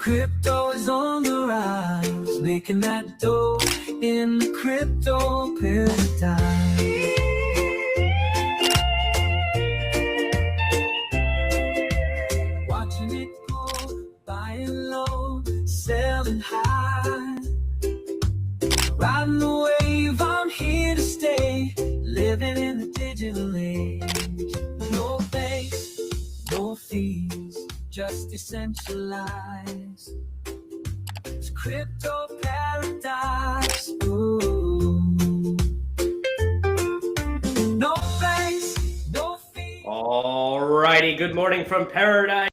Crypto is on the rise, making that dough in the crypto paradigm. Watching it go, buying low, selling high. Riding the wave, I'm here to stay, living in the digital age. No banks, no fees, just decentralized. It's crypto paradise. Ooh. No banks, no fees. Alrighty, good morning from paradise.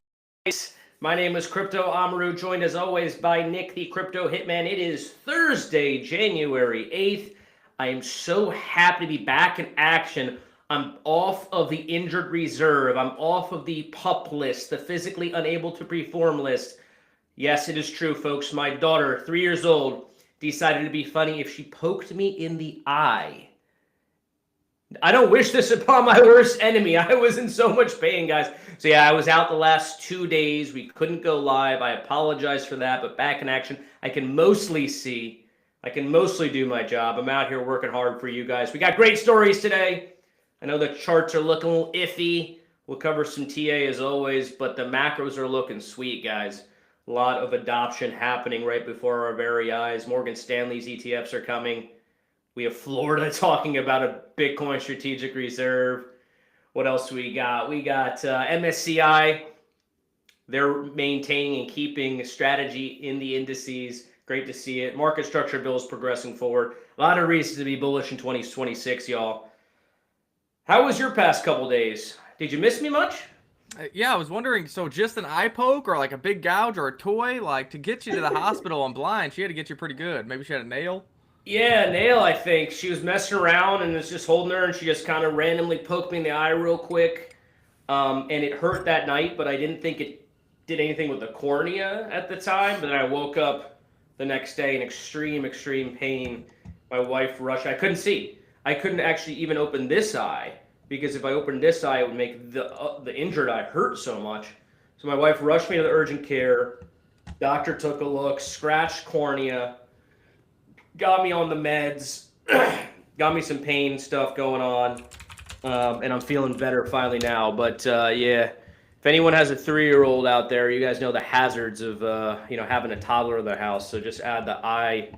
My name is Crypto Amaru, joined as always by Nick, the Crypto Hitman. It is Thursday, January 8th. I am so happy to be back in action. I'm off of the injured reserve. I'm off of the PUP list, the physically unable to perform list. Yes, it is true, folks. My daughter, 3 years old, decided to be funny if she poked me in the eye. I don't wish this upon my worst enemy. I was in so much pain, guys. So yeah, I was out the last 2 days. We couldn't go live. I apologize for that, but back in action. I can mostly see. I can mostly do my job. I'm out here working hard for you guys. We got great stories today. I know the charts are looking a little iffy. We'll cover some TA as always, but the macros are looking sweet, guys. A lot of adoption happening right before our very eyes. Morgan Stanley's ETFs are coming. We have Florida talking about a Bitcoin strategic reserve. What else we got? We got MSCI. They're maintaining and keeping strategy in the indices. Great to see it. Market structure bills progressing forward. A lot of reasons to be bullish in 2026, y'all. How was your past couple days? Did you miss me much? Yeah, I was wondering, so just an eye poke or like a big gouge or a toy? Like to get you to the hospital on blind, she had to get you pretty good. Maybe she had a nail? Yeah, nail, I think. She was messing around and was just holding her, and she just kind of randomly poked me in the eye real quick. And it hurt that night, but I didn't think it did anything with the cornea at the time. But then I woke up the next day in extreme, extreme pain. My wife rushed. I couldn't see. I couldn't actually even open this eye, because if I opened this eye, it would make the injured eye hurt so much. So my wife rushed me to the urgent care. Doctor took a look, scratched cornea, got me on the meds, got me some pain stuff going on, and I'm feeling better finally now. But yeah, if anyone has a 3-year-old out there, you guys know the hazards of having a toddler in their house. So just add the eye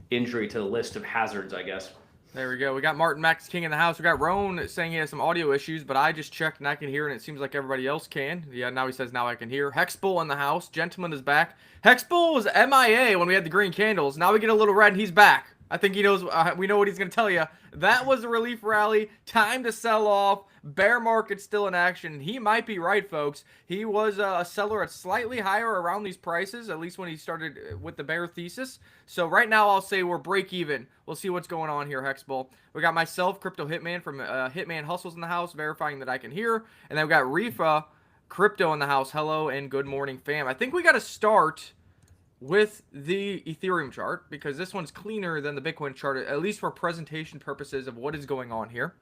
injury to the list of hazards, I guess. There we go. We got Martin Max King in the house. We got Roan saying he has some audio issues, but I just checked and I can hear, and it seems like everybody else can. Yeah, now he says now I can hear. Hexbull in the house. Gentleman is back. Hexbull was MIA when we had the green candles. Now we get a little red, and he's back. I think he knows. We know what he's going to tell you. That was a relief rally. Time to sell off. Bear market still in action. He might be right, folks. He was a seller at slightly higher around these prices, at least when he started with the bear thesis. So right now I'll say we're break even. We'll see what's going on here, Hexbull. We got myself, Crypto Hitman from Hitman Hustles in the house, verifying that I can hear. And then we got Rifa, Crypto in the house. Hello and good morning, fam. I think we got to start with the Ethereum chart, because this one's cleaner than the Bitcoin chart, at least for presentation purposes of what is going on here.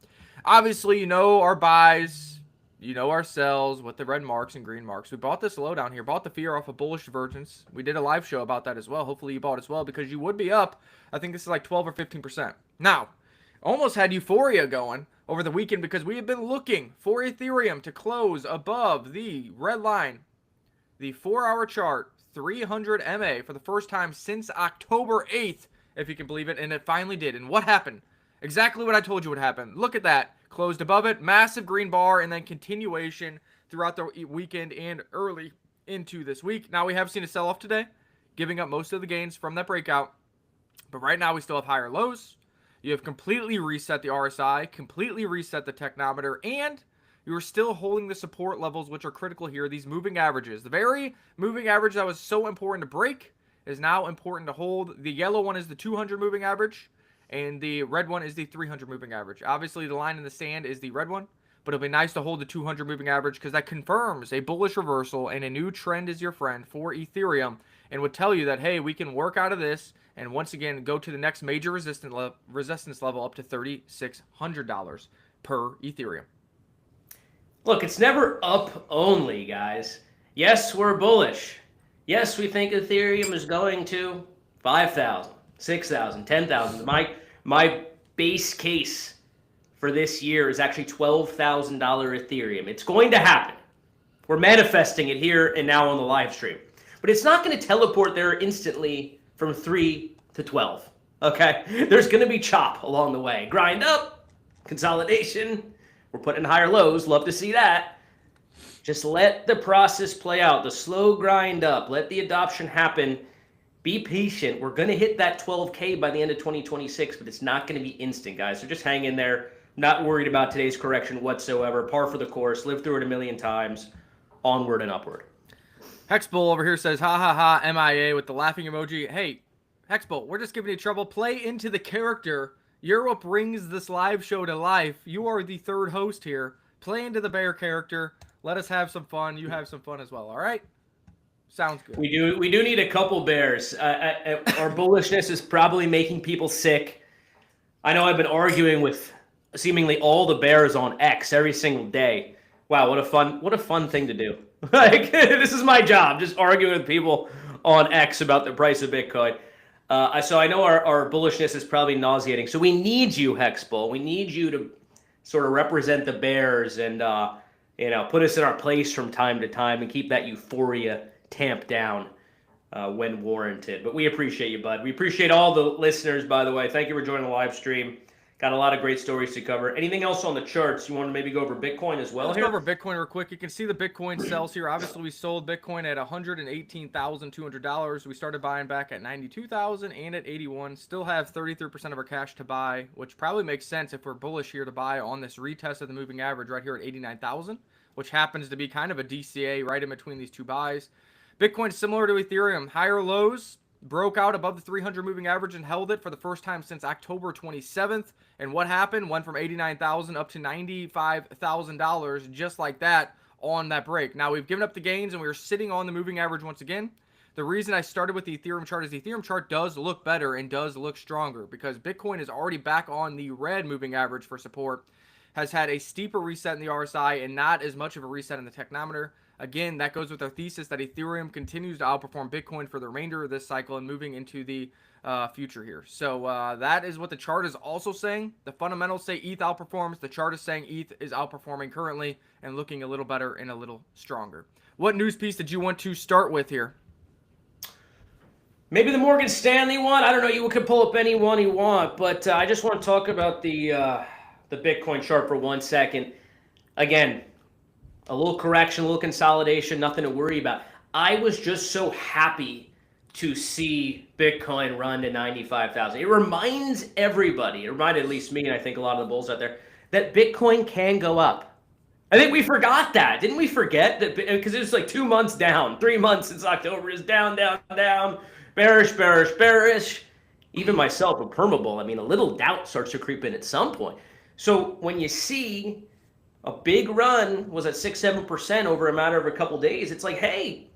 Obviously, you know our buys, you know our sells with the red marks and green marks. We bought this low down here, bought the fear off of bullish divergence. We did a live show about that as well. Hopefully you bought as well, because you would be up. I think this is like 12 or 15%. Now, almost had euphoria going over the weekend, because we have been looking for Ethereum to close above the red line, the 4-hour chart, 300 MA for the first time since October 8th, if you can believe it, and it finally did. And what happened? Exactly what I told you would happen. Look at that. Closed above it, massive green bar, and then continuation throughout the weekend and early into this week. Now we have seen a sell-off today, giving up most of the gains from that breakout. But right now we still have higher lows. You have completely reset the RSI, completely reset the technometer, and you are still holding the support levels, which are critical here, these moving averages. The very moving average that was so important to break is now important to hold. The yellow one is the 200 moving average, and the red one is the 300 moving average. Obviously, the line in the sand is the red one, but it'll be nice to hold the 200 moving average, because that confirms a bullish reversal and a new trend is your friend for Ethereum, and would tell you that, hey, we can work out of this and once again go to the next major resistance level up to $3,600 per Ethereum. Look, it's never up only, guys. Yes, we're bullish. Yes, we think Ethereum is going to 5,000, 6,000, 10,000. My base case for this year is actually $12,000 Ethereum. It's going to happen. We're manifesting it here and now on the live stream. But it's not going to teleport there instantly from 3 to 12. Okay? There's going to be chop along the way. Grind up, consolidation. We're putting higher lows. Love to see that. Just let the process play out, the slow grind up, let the adoption happen. Be patient. We're going to hit that 12K by the end of 2026, but it's not going to be instant, guys. So just hang in there. Not worried about today's correction whatsoever. Par for the course. Lived through it a million times. Onward and upward. Hexbull over here says, ha ha ha, MIA with the laughing emoji. Hey, Hexbull, we're just giving you trouble. Play into the character. Europe brings this live show to life. You are the third host here. Play into the bear character. Let us have some fun. You have some fun as well. All right? Sounds good. We do need a couple bears. Our bullishness is probably making people sick. I know I've been arguing with seemingly all the bears on X every single day. Wow, what a fun thing to do. Like, this is my job, just arguing with people on X about the price of Bitcoin. So I know our bullishness is probably nauseating. So we need you, Hexbull. We need you to sort of represent the bears and put us in our place from time to time and keep that euphoria tamped down when warranted. But we appreciate you, bud. We appreciate all the listeners, by the way. Thank you for joining the live stream. Got a lot of great stories to cover. Anything else on the charts? You want to maybe go over Bitcoin as well? Let's here? go over Bitcoin real quick. You can see the Bitcoin sells here. Obviously, we sold Bitcoin at $118,200. We started buying back at $92,000 and at $81. Still have 33% of our cash to buy, which probably makes sense if we're bullish here to buy on this retest of the moving average right here at 89,000, which happens to be kind of a DCA right in between these two buys. Bitcoin, similar to Ethereum, higher lows, broke out above the 300 moving average and held it for the first time since October 27th. And what happened? Went from $89,000 up to $95,000 just like that on that break. Now we've given up the gains and we're sitting on the moving average once again. The reason I started with the Ethereum chart is the Ethereum chart does look better and does look stronger because Bitcoin is already back on the red moving average for support, has had a steeper reset in the RSI and not as much of a reset in the technometer. Again, that goes with our thesis that Ethereum continues to outperform Bitcoin for the remainder of this cycle and moving into the future here. So that is what the chart is also saying. The fundamentals say ETH outperforms. The chart is saying ETH is outperforming currently and looking a little better and a little stronger. What news piece did you want to start with here? Maybe the Morgan Stanley one. I don't know. You can pull up any one you want, but I just want to talk about the Bitcoin chart for 1 second. Again, a little correction, a little consolidation, nothing to worry about. I was just so happy to see Bitcoin run to 95,000. It reminds everybody, it reminded at least me, and I think a lot of the bulls out there, that Bitcoin can go up. I think we forgot that. Didn't we forget that? Because it was like 2 months down, 3 months since October is down, down, down, bearish, bearish, bearish. Even myself, a permabull, I mean, a little doubt starts to creep in at some point. So when you see a big run was at 6-7% over a matter of a couple days, it's like, hey,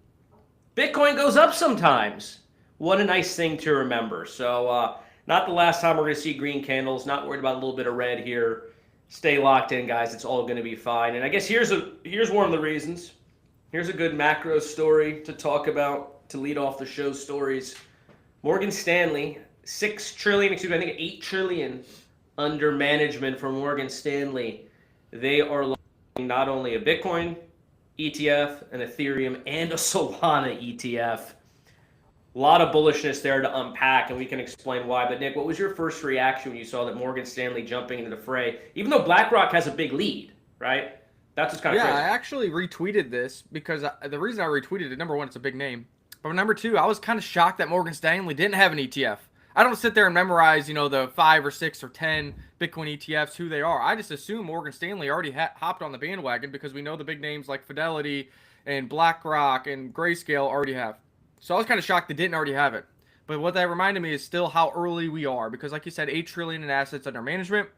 Bitcoin goes up sometimes. What a nice thing to remember. So not the last time we're going to see green candles. Not worried about a little bit of red here. Stay locked in, guys. It's all going to be fine. And I guess here's one of the reasons. Here's a good macro story to talk about to lead off the show stories. Morgan Stanley, $8 trillion under management from Morgan Stanley. They are launching not only a Bitcoin ETF, an Ethereum, and a Solana ETF. A lot of bullishness there to unpack, and we can explain why. But Nick, what was your first reaction when you saw that Morgan Stanley jumping into the fray? Even though BlackRock has a big lead, right? That's what's kind of crazy. I actually retweeted this because the reason I retweeted it, number one, it's a big name. But number two, I was kind of shocked that Morgan Stanley didn't have an ETF. I don't sit there and memorize, the 5 or 6 or 10 Bitcoin ETFs, who they are. I just assume Morgan Stanley already hopped on the bandwagon because we know the big names like Fidelity and BlackRock and Grayscale already have. So I was kind of shocked they didn't already have it. But what that reminded me is still how early we are because, like you said, $8 trillion in assets under management.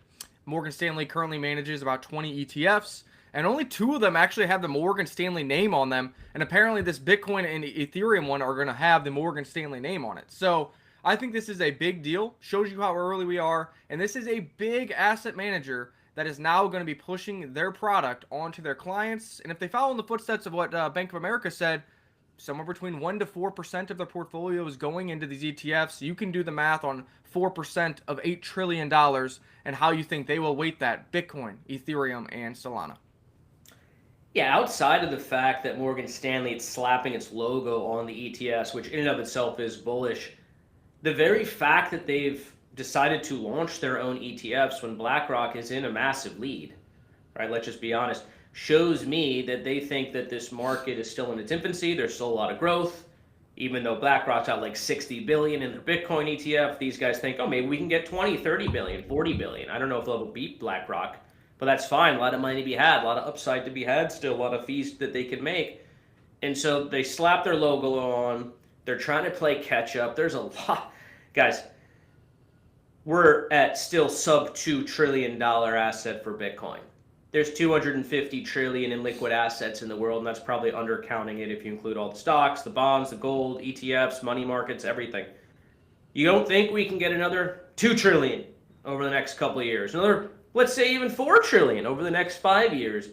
Morgan Stanley currently manages about 20 ETFs, and only 2 of them actually have the Morgan Stanley name on them. And apparently this Bitcoin and Ethereum one are going to have the Morgan Stanley name on it. So I think this is a big deal, shows you how early we are, and this is a big asset manager that is now going to be pushing their product onto their clients. And if they follow in the footsteps of what Bank of America said, somewhere between 1 to 4% of their portfolio is going into these ETFs. You can do the math on 4% of $8 trillion and how you think they will weight that Bitcoin, Ethereum, and Solana. Yeah, outside of the fact that Morgan Stanley is slapping its logo on the ETFs, which in and of itself is bullish, the very fact that they've decided to launch their own ETFs when BlackRock is in a massive lead, right? Let's just be honest, shows me that they think that this market is still in its infancy. There's still a lot of growth. Even though BlackRock's got like 60 billion in their Bitcoin ETF, these guys think, oh, maybe we can get 20, 30 billion, 40 billion. I don't know if they'll beat BlackRock, but that's fine. A lot of money to be had, a lot of upside to be had still, a lot of fees that they could make. And so they slap their logo on. They're trying to play catch up. There's a lot. Guys, we're at still sub $2 trillion asset for Bitcoin. There's 250 trillion in liquid assets in the world, and that's probably undercounting it if you include all the stocks, the bonds, the gold, ETFs, money markets, everything. You don't think we can get another 2 trillion over the next couple of years? Another, let's say even 4 trillion over the next 5 years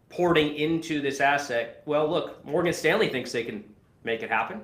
porting into this asset? Well, look, Morgan Stanley thinks they can make it happen.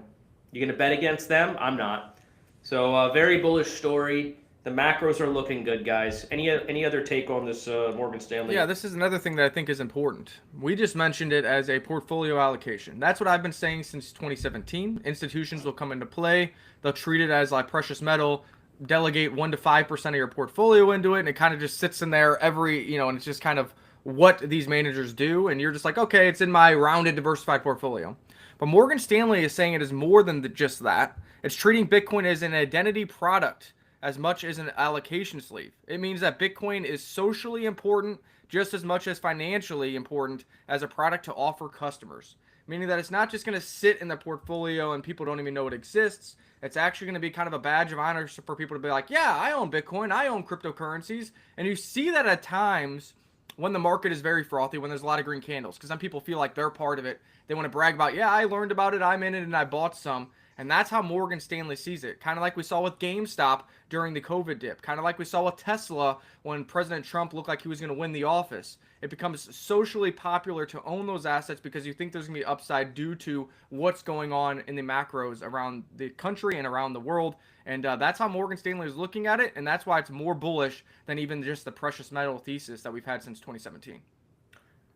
You going to bet against them? I'm not. So very bullish story. The macros are looking good, guys. Any other take on this Morgan Stanley? Yeah, this is another thing that I think is important. We just mentioned it as a portfolio allocation. That's what I've been saying since 2017. Institutions will come into play. They'll treat it as like precious metal, delegate 1 to 5% of your portfolio into it, and it kind of just sits in there and it's just kind of what these managers do. And you're just like, okay, it's in my rounded, diversified portfolio. But Morgan Stanley is saying it is more than just that. It's treating Bitcoin as an identity product as much as an allocation sleeve. It means that Bitcoin is socially important just as much as financially important as a product to offer customers. Meaning that it's not just going to sit in the portfolio and people don't even know it exists. It's actually going to be kind of a badge of honor for people to be like, yeah, I own Bitcoin, I own cryptocurrencies. And you see that at times when the market is very frothy, when there's a lot of green candles, because some people feel like they're part of it. They want to brag about, yeah, I learned about it, I'm in it, and I bought some. And that's how Morgan Stanley sees it. Kind of like we saw with GameStop during the COVID dip. Kind of like we saw with Tesla when President Trump looked like he was going to win the office. It becomes socially popular to own those assets because you think there's going to be upside due to what's going on in the macros around the country and around the world. And that's how Morgan Stanley is looking at it. And that's why it's more bullish than even just the precious metal thesis that we've had since 2017.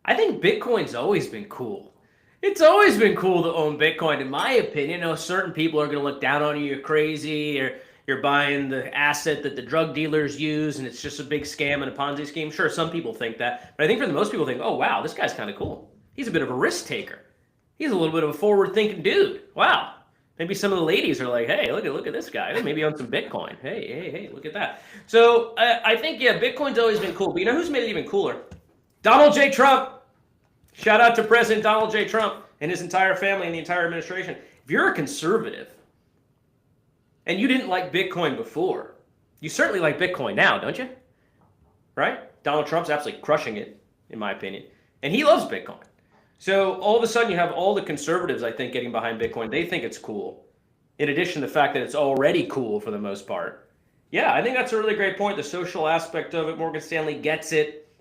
I think Bitcoin's always been cool. It's always been cool to own Bitcoin, in my opinion. Certain people are going to look down on you, you're crazy, or you're buying the asset that the drug dealers use, and it's just a big scam and a Ponzi scheme. Sure, some people think that, but I think for the most people think, oh, wow, this guy's kind of cool. He's a bit of a risk taker. He's a little bit of a forward-thinking dude. Wow. Maybe some of the ladies are like, hey, look at this guy. Maybe on some Bitcoin. Hey, look at that. So I think, yeah, Bitcoin's always been cool. But you know who's made it even cooler? Donald J. Trump. Shout out to President Donald J. Trump and his entire family and the entire administration. If you're a conservative and you didn't like Bitcoin before, you certainly like Bitcoin now, don't you? Right? Donald Trump's absolutely crushing it, in my opinion. And he loves Bitcoin. So all of a sudden you have all the conservatives, I think, getting behind Bitcoin. They think it's cool. In addition to the fact that it's already cool for the most part. Yeah, I think that's a really great point. The social aspect of it, Morgan Stanley gets it.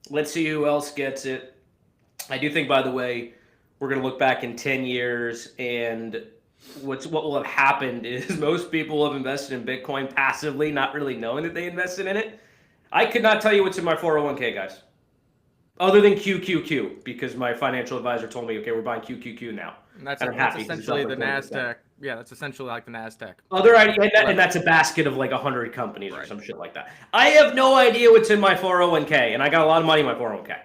Let's see who else gets it. I do think, by the way, we're going to look back in 10 years and what will have happened is most people have invested in Bitcoin passively, not really knowing that they invested in it. I could not tell you what's in my 401k, guys, other than QQQ, because my financial advisor told me, okay, we're buying QQQ now. And that's essentially the NASDAQ. Yeah, that's essentially like the NASDAQ. Other idea, and that's a basket of like 100 companies or some shit like that. I have no idea what's in my 401k, and I got a lot of money in my 401k.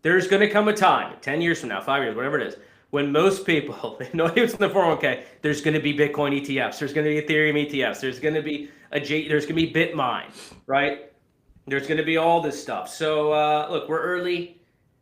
There's going to come a time, 10 years from now, 5 years, whatever it is, when most people, they know what's in the 401k, there's going to be Bitcoin ETFs, there's going to be Ethereum ETFs, there's going to be there's going to be Bitmine, right? There's going to be all this stuff. So, look, we're early.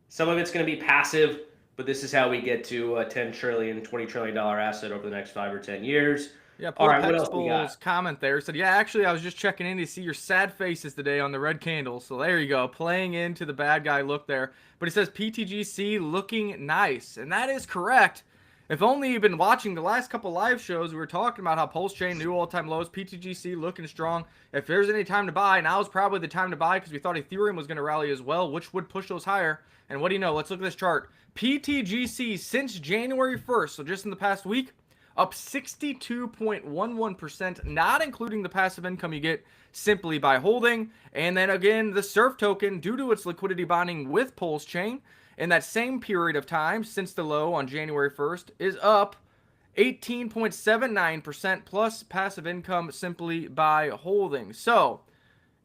Some of it's going to be passive, but this is how we get to a $10 trillion, $20 trillion asset over the next 5 or 10 years. Yeah, all right, what else we got? Comment there said, yeah, actually, I was just checking in to see your sad faces today on the red candles. So there you go, playing into the bad guy look there. But it says PTGC looking nice, and that is correct. If only you've been watching the last couple live shows, we were talking about how Pulse Chain, new all-time lows, PTGC looking strong. If there's any time to buy, now is probably the time to buy because we thought Ethereum was going to rally as well, which would push those higher. And what do you know? Let's look at this chart. PTGC since January 1st, so just in the past week, up 62.11%, not including the passive income you get simply by holding. And then again, the Surf token, due to its liquidity bonding with Pulse Chain, in that same period of time, since the low on January 1st, is up 18.79% plus passive income simply by holding. So,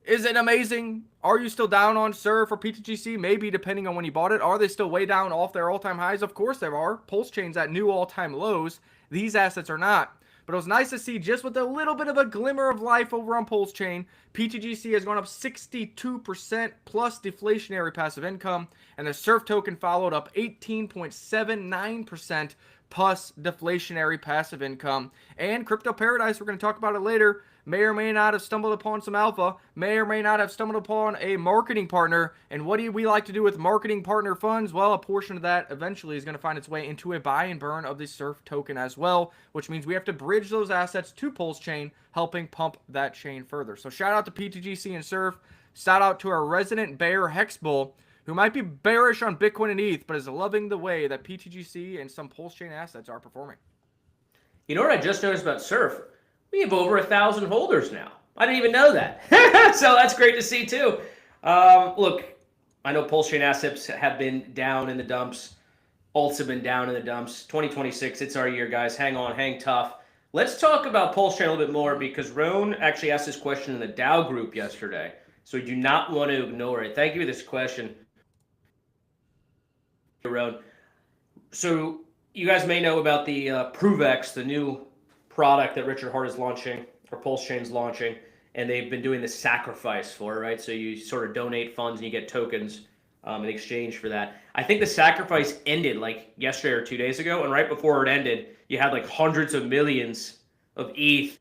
is it amazing? Are you still down on Surf or PTGC? Maybe, depending on when you bought it. Are they still way down off their all-time highs? Of course there are. Pulse Chain's at new all-time lows. These assets are not. But it was nice to see just with a little bit of a glimmer of life over on Pulse Chain. PTGC has gone up 62% plus deflationary passive income. And the Surf token followed up 18.79% plus deflationary passive income. And Crypto Paradise, we're going to talk about it later, may or may not have stumbled upon some alpha, may or may not have stumbled upon a marketing partner. And what do we like to do with marketing partner funds? Well, a portion of that eventually is going to find its way into a buy and burn of the Surf token as well, which means we have to bridge those assets to Pulse Chain, helping pump that chain further. So shout out to PTGC and Surf. Shout out to our resident bear Hexbull, who might be bearish on Bitcoin and ETH, but is loving the way that PTGC and some Pulse Chain assets are performing. You know what I just noticed about Surf? We have over 1,000 holders now. I didn't even know that. So that's great to see too. Look, I know Pulse Chain assets have been down in the dumps. Alts have been down in the dumps. 2026, it's our year, guys. Hang on, hang tough. Let's talk about Pulse Chain a little bit more because Roan actually asked this question in the Dow group yesterday. So we do not want to ignore it. Thank you for this question, Roan. So you guys may know about the ProveX, the new product that Richard Hart is launching, or Pulse Chain's launching, and they've been doing this sacrifice for it, right? So you sort of donate funds and you get tokens in exchange for that. I think the sacrifice ended like yesterday or 2 days ago, and right before it ended, you had like hundreds of millions of ETH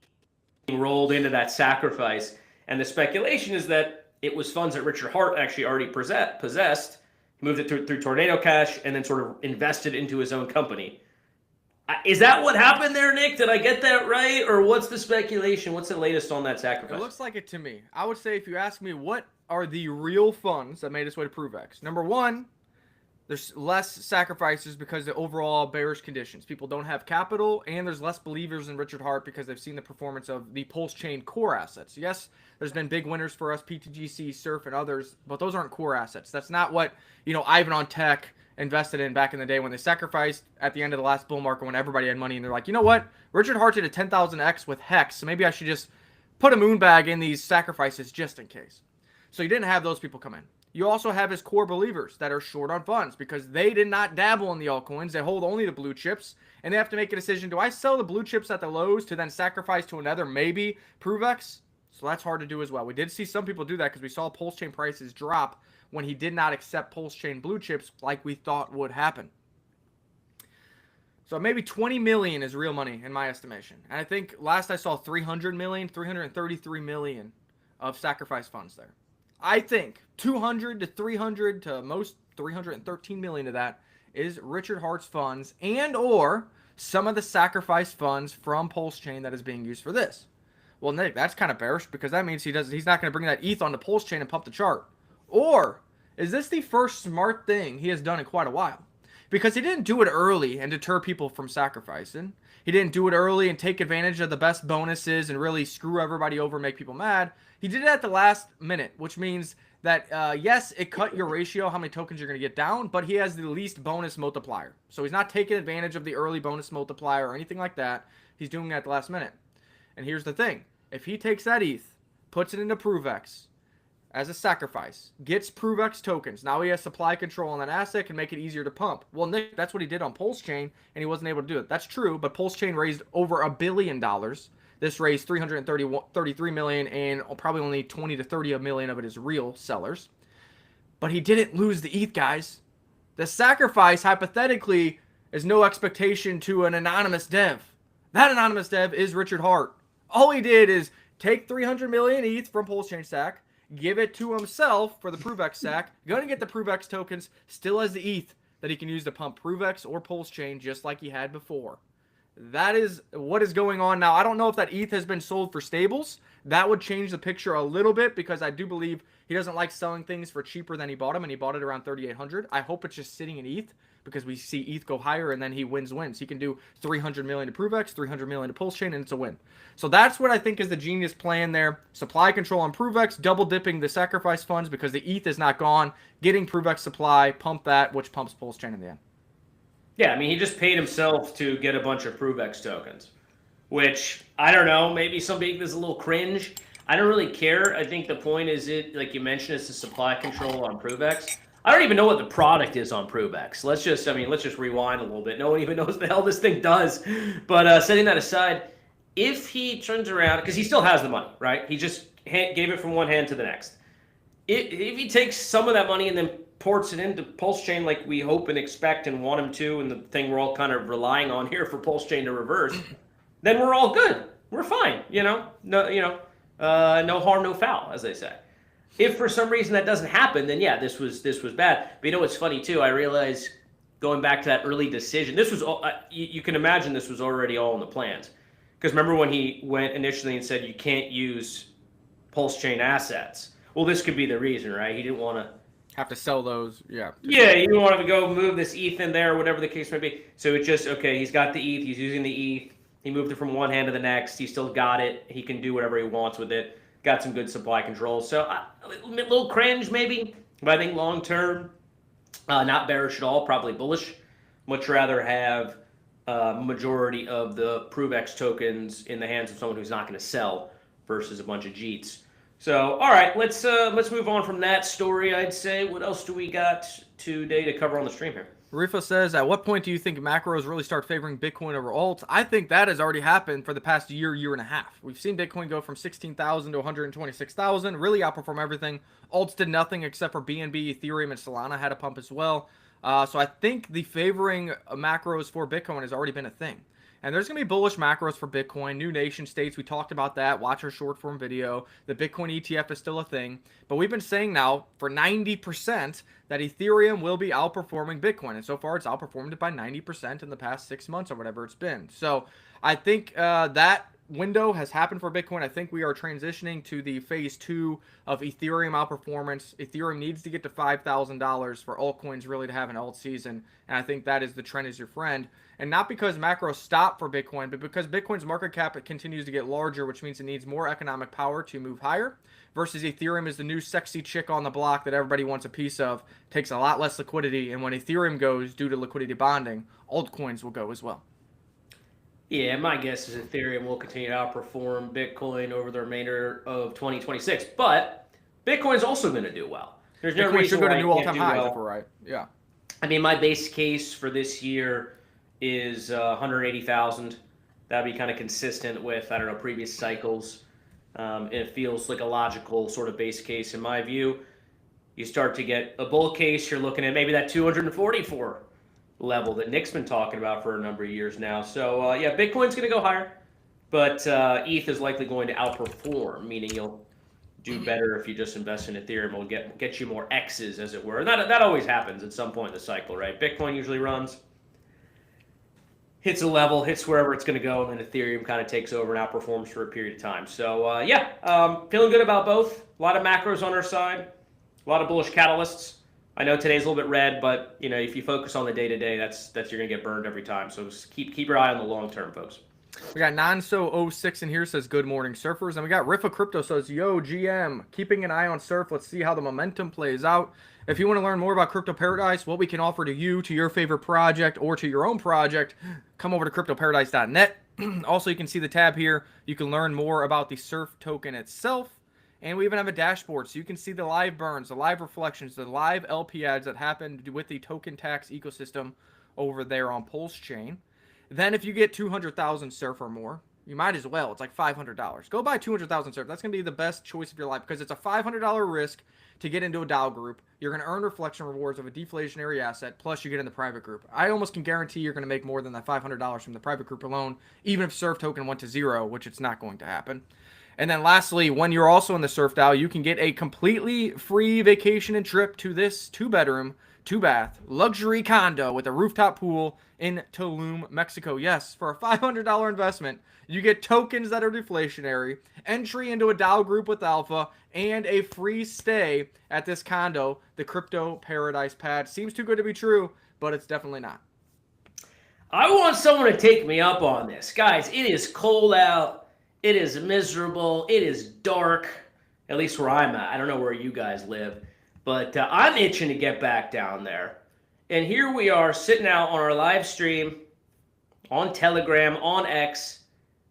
being rolled into that sacrifice. And the speculation is that it was funds that Richard Hart actually already possessed, moved it through Tornado Cash, and then sort of invested into his own company. Is that what happened there, Nick? Did I get that right? Or what's the speculation? What's the latest on that sacrifice? It looks like it to me. I would say if you ask me what are the real funds that made its way to ProveX, number one, there's less sacrifices because of the overall bearish conditions. People don't have capital, and there's less believers in Richard Hart because they've seen the performance of the Pulse Chain core assets. Yes, there's been big winners for us, PTGC, Surf, and others, but those aren't core assets. That's not what, Ivan on Tech invested in back in the day when they sacrificed at the end of the last bull market when everybody had money, and they're like, you know what? Richard Hart did a 10,000x with Hex, so maybe I should just put a moon bag in these sacrifices just in case. So you didn't have those people come in. You also have his core believers that are short on funds because they did not dabble in the altcoins. They hold only the blue chips, and they have to make a decision. Do I sell the blue chips at the lows to then sacrifice to another maybe ProveX? So that's hard to do as well. We did see some people do that because we saw Pulse Chain prices drop when he did not accept Pulse Chain blue chips like we thought would happen. So maybe 20 million is real money in my estimation. And I think last I saw 300 million, 333 million of sacrifice funds there. I think 200 to 300 to most 313 million of that is Richard Hart's funds and or some of the sacrifice funds from Pulse Chain that is being used for this. Well, Nick, that's kind of bearish because that means he's not going to bring that ETH onto Pulse Chain and pump the chart. Or is this the first smart thing he has done in quite a while? Because he didn't do it early and deter people from sacrificing. He didn't do it early and take advantage of the best bonuses and really screw everybody over and make people mad. He did it at the last minute, which means that, yes, it cut your ratio, how many tokens you're going to get down, but he has the least bonus multiplier. So he's not taking advantage of the early bonus multiplier or anything like that. He's doing it at the last minute. And here's the thing. If he takes that ETH, puts it into ProveX as a sacrifice, gets ProveX tokens, now he has supply control on that asset, can make it easier to pump. Well, Nick, that's what he did on Pulse Chain, and he wasn't able to do it. That's true, but Pulse Chain raised over $1 billion. This raised 333 million, and probably only 20 to 30 million of it is real sellers. But he didn't lose the ETH, guys. The sacrifice, hypothetically, is no expectation to an anonymous dev. That anonymous dev is Richard Hart. All he did is take 300 million ETH from Pulse Chain stack, give it to himself for the ProveX stack, gonna get the ProveX tokens, still has the ETH, that he can use to pump ProveX or Pulse Chain just like he had before. That is what is going on now. I don't know if that ETH has been sold for stables. That would change the picture a little bit because I do believe he doesn't like selling things for cheaper than he bought them, and he bought it around 3,800. I hope it's just sitting in ETH because we see ETH go higher and then he wins. He can do 300 million to ProveX, 300 million to Pulse Chain, and it's a win. So that's what I think is the genius plan there. Supply control on ProveX, double dipping the sacrifice funds because the ETH is not gone, getting ProveX supply, pump that, which pumps Pulse Chain in the end. Yeah, I mean, he just paid himself to get a bunch of ProveX tokens, which, I don't know, maybe some people is a little cringe. I don't really care. I think the point is like you mentioned, it's the supply control on ProveX. I don't even know what the product is on ProveX. Let's just rewind a little bit. No one even knows what the hell this thing does. But setting that aside, if he turns around, because he still has the money, right? He just gave it from one hand to the next. If he takes some of that money and then ports it into Pulse Chain like we hope and expect and want him to, and the thing we're all kind of relying on here for Pulse Chain to reverse, then we're all good. We're fine, no harm, no foul, as they say. If for some reason that doesn't happen, then yeah, this was bad. But you know what's funny too? I realize going back to that early decision, this was you can imagine this was already all in the plans. Because remember when he went initially and said you can't use Pulse Chain assets? Well, this could be the reason, right? He didn't want to have to sell those, yeah. Yeah, you don't want to go move this ETH in there, whatever the case may be. So it's just, okay, he's got the ETH, he's using the ETH, he moved it from one hand to the next, he still got it, he can do whatever he wants with it, got some good supply control. So a little cringe maybe, but I think long term, not bearish at all, probably bullish. Much rather have majority of the ProveX tokens in the hands of someone who's not going to sell versus a bunch of JEETs. So, all right, let's move on from that story, I'd say. What else do we got today to cover on the stream here? Rifa says, at what point do you think macros really start favoring Bitcoin over alt? I think that has already happened for the past year and a half. We've seen Bitcoin go from 16,000 to 126,000, really outperform everything. Alts did nothing except for BNB, Ethereum, and Solana had a pump as well. So I think the favoring macros for Bitcoin has already been a thing. And there's going to be bullish macros for Bitcoin, new nation states. We talked about that. Watch our short form video. The Bitcoin ETF is still a thing. But we've been saying now for 90% that Ethereum will be outperforming Bitcoin. And so far, it's outperformed it by 90% in the past 6 months or whatever it's been. So I think that window has happened for Bitcoin. I think we are transitioning to the phase 2 of Ethereum outperformance. Ethereum needs to get to $5,000 for altcoins really to have an alt season. And I think that is the trend is your friend. And not because macros stop for Bitcoin, but because Bitcoin's market cap continues to get larger, which means it needs more economic power to move higher, versus Ethereum is the new sexy chick on the block that everybody wants a piece of, takes a lot less liquidity, and when Ethereum goes due to liquidity bonding, altcoins will go as well. Yeah, my guess is Ethereum will continue to outperform Bitcoin over the remainder of 2026, but Bitcoin's also going to do well. There's no Bitcoin reason should go why to it new can't all-time do highs well. if we're right. Yeah. I mean, my base case for this year is 180,000. That'd be kind of consistent with, I don't know, previous cycles. It feels like a logical sort of base case in my view. You start to get a bull case, you're looking at maybe that 244 level that Nick's been talking about for a number of years now. So, yeah, Bitcoin's going to go higher, but ETH is likely going to outperform, meaning you'll do better if you just invest in Ethereum. It'll get you more X's, as it were. And that always happens at some point in the cycle, right? Bitcoin usually runs, hits a level, hits wherever it's going to go, and then Ethereum kind of takes over and outperforms for a period of time. So, feeling good about both. A lot of macros on our side, a lot of bullish catalysts. I know today's a little bit red, but if you focus on the day-to-day, that's you're going to get burned every time. So just keep your eye on the long term, folks. We got Nonso06 in here, says good morning surfers, and we got Rifa Crypto says, yo GM, keeping an eye on surf. Let's see how the momentum plays out. If you want to learn more about Crypto Paradise, what we can offer to you, to your favorite project, or to your own project, come over to cryptoparadise.net. Also, you can see the tab here. You can learn more about the surf token itself. And we even have a dashboard, so you can see the live burns, the live reflections, the live LP ads that happened with the token tax ecosystem over there on Pulse Chain. Then if you get 200,000 surf or more, you might as well. It's like $500. Go buy 200,000 surf. That's going to be the best choice of your life because it's a $500 risk to get into a DAO group. You're going to earn reflection rewards of a deflationary asset, plus you get in the private group. I almost can guarantee you're going to make more than that $500 from the private group alone, even if surf token went to zero, which it's not going to happen. And then lastly, when you're also in the surf DAO, you can get a completely free vacation and trip to this 2-bedroom 2-bath, luxury condo with a rooftop pool in Tulum, Mexico. Yes, for a $500 investment, you get tokens that are deflationary, entry into a Dow group with Alpha, and a free stay at this condo, the Crypto Paradise Pad. Seems too good to be true, but it's definitely not. I want someone to take me up on this. Guys, it is cold out. It is miserable. It is dark, at least where I'm at. I don't know where you guys live, but I'm itching to get back down there. And here we are sitting out on our live stream on Telegram, on X.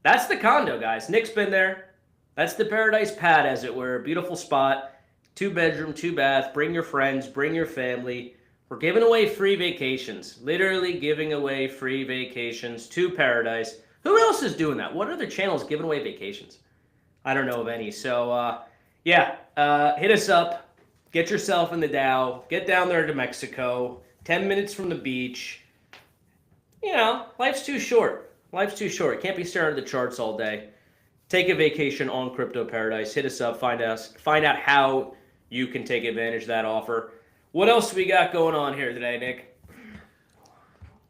That's the condo, guys. Nick's been there. That's the Paradise Pad, as it were. Beautiful spot. 2-bedroom, 2-bath. Bring your friends. Bring your family. We're giving away free vacations. Literally giving away free vacations to Paradise. Who else is doing that? What other channels giving away vacations? I don't know of any. So, yeah, hit us up. Get yourself in the Dow. Get down there to Mexico. 10 minutes from the beach. You know, life's too short. Life's too short. Can't be staring at the charts all day. Take a vacation on Crypto Paradise. Hit us up. Find out how you can take advantage of that offer. What else we got going on here today, Nick?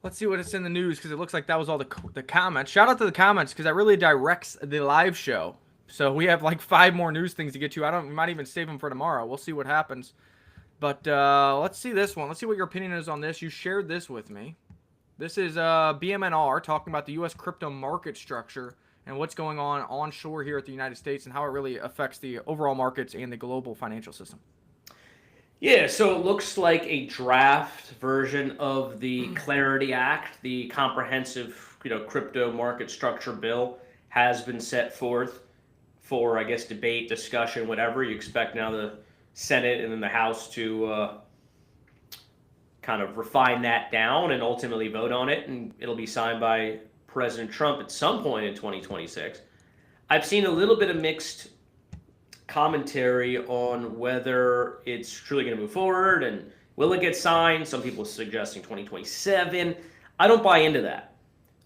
Let's see what it's in the news, because it looks like that was all the comments. Shout out to the comments, because that really directs the live show. So we have like 5 more news things to get to. We might even save them for tomorrow. We'll see what happens. But let's see this one. Let's see what your opinion is on this. You shared this with me. This is BMNR talking about the U.S. crypto market structure and what's going on onshore here at the United States and how it really affects the overall markets and the global financial system. Yeah, so it looks like a draft version of the Clarity Act, the comprehensive, crypto market structure bill, has been set forth for, I guess, debate, discussion, whatever. You expect now the Senate and then the House to kind of refine that down and ultimately vote on it, and it'll be signed by President Trump at some point in 2026. I've seen a little bit of mixed commentary on whether it's truly going to move forward and will it get signed. Some people suggesting 2027. I don't buy into that.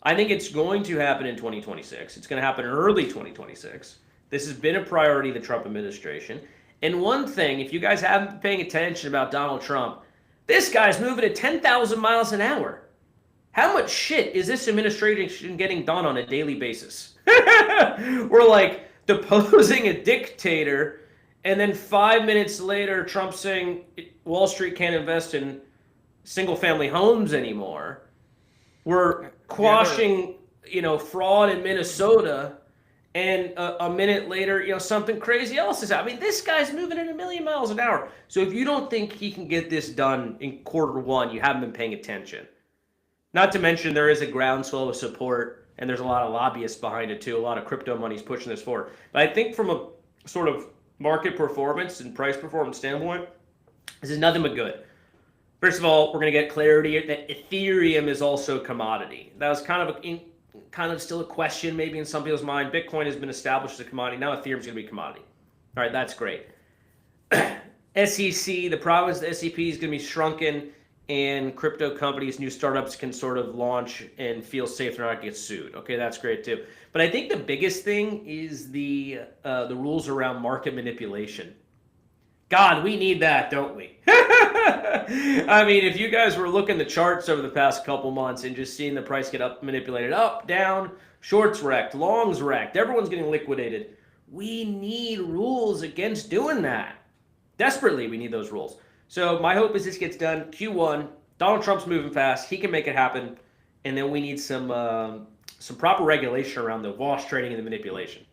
I think it's going to happen in 2026. It's going to happen in early 2026. This has been a priority of the Trump administration. And one thing, if you guys haven't been paying attention about Donald Trump, this guy's moving at 10,000 miles an hour. How much shit is this administration getting done on a daily basis? We're like deposing a dictator, and then 5 minutes later, Trump's saying Wall Street can't invest in single-family homes anymore. We're quashing, fraud in Minnesota, and a minute later, something crazy else is happening. I mean, this guy's moving at 1,000,000 miles an hour. So if you don't think he can get this done in Q1, you haven't been paying attention. Not to mention there is a groundswell of support, and there's a lot of lobbyists behind it too. A lot of crypto money's pushing this forward. But I think from a sort of market performance and price performance standpoint, this is nothing but good. First of all, we're going to get clarity that Ethereum is also a commodity. That was kind of still a question maybe in some people's mind. Bitcoin has been established as a commodity. Now Ethereum's going to be a commodity. All right, that's great. SEC, the province, the SEC is going to be shrunken, and crypto companies, new startups can sort of launch and feel safe they're not going to get sued. Okay, that's great too. But I think the biggest thing is the rules around market manipulation. God, we need that, don't we? I mean, if you guys were looking at the charts over the past couple months and just seeing the price get manipulated up, down, shorts wrecked, longs wrecked, everyone's getting liquidated. We need rules against doing that. Desperately, we need those rules. So my hope is this gets done Q1. Donald Trump's moving fast. He can make it happen. And then we need some proper regulation around the wash trading and the manipulation.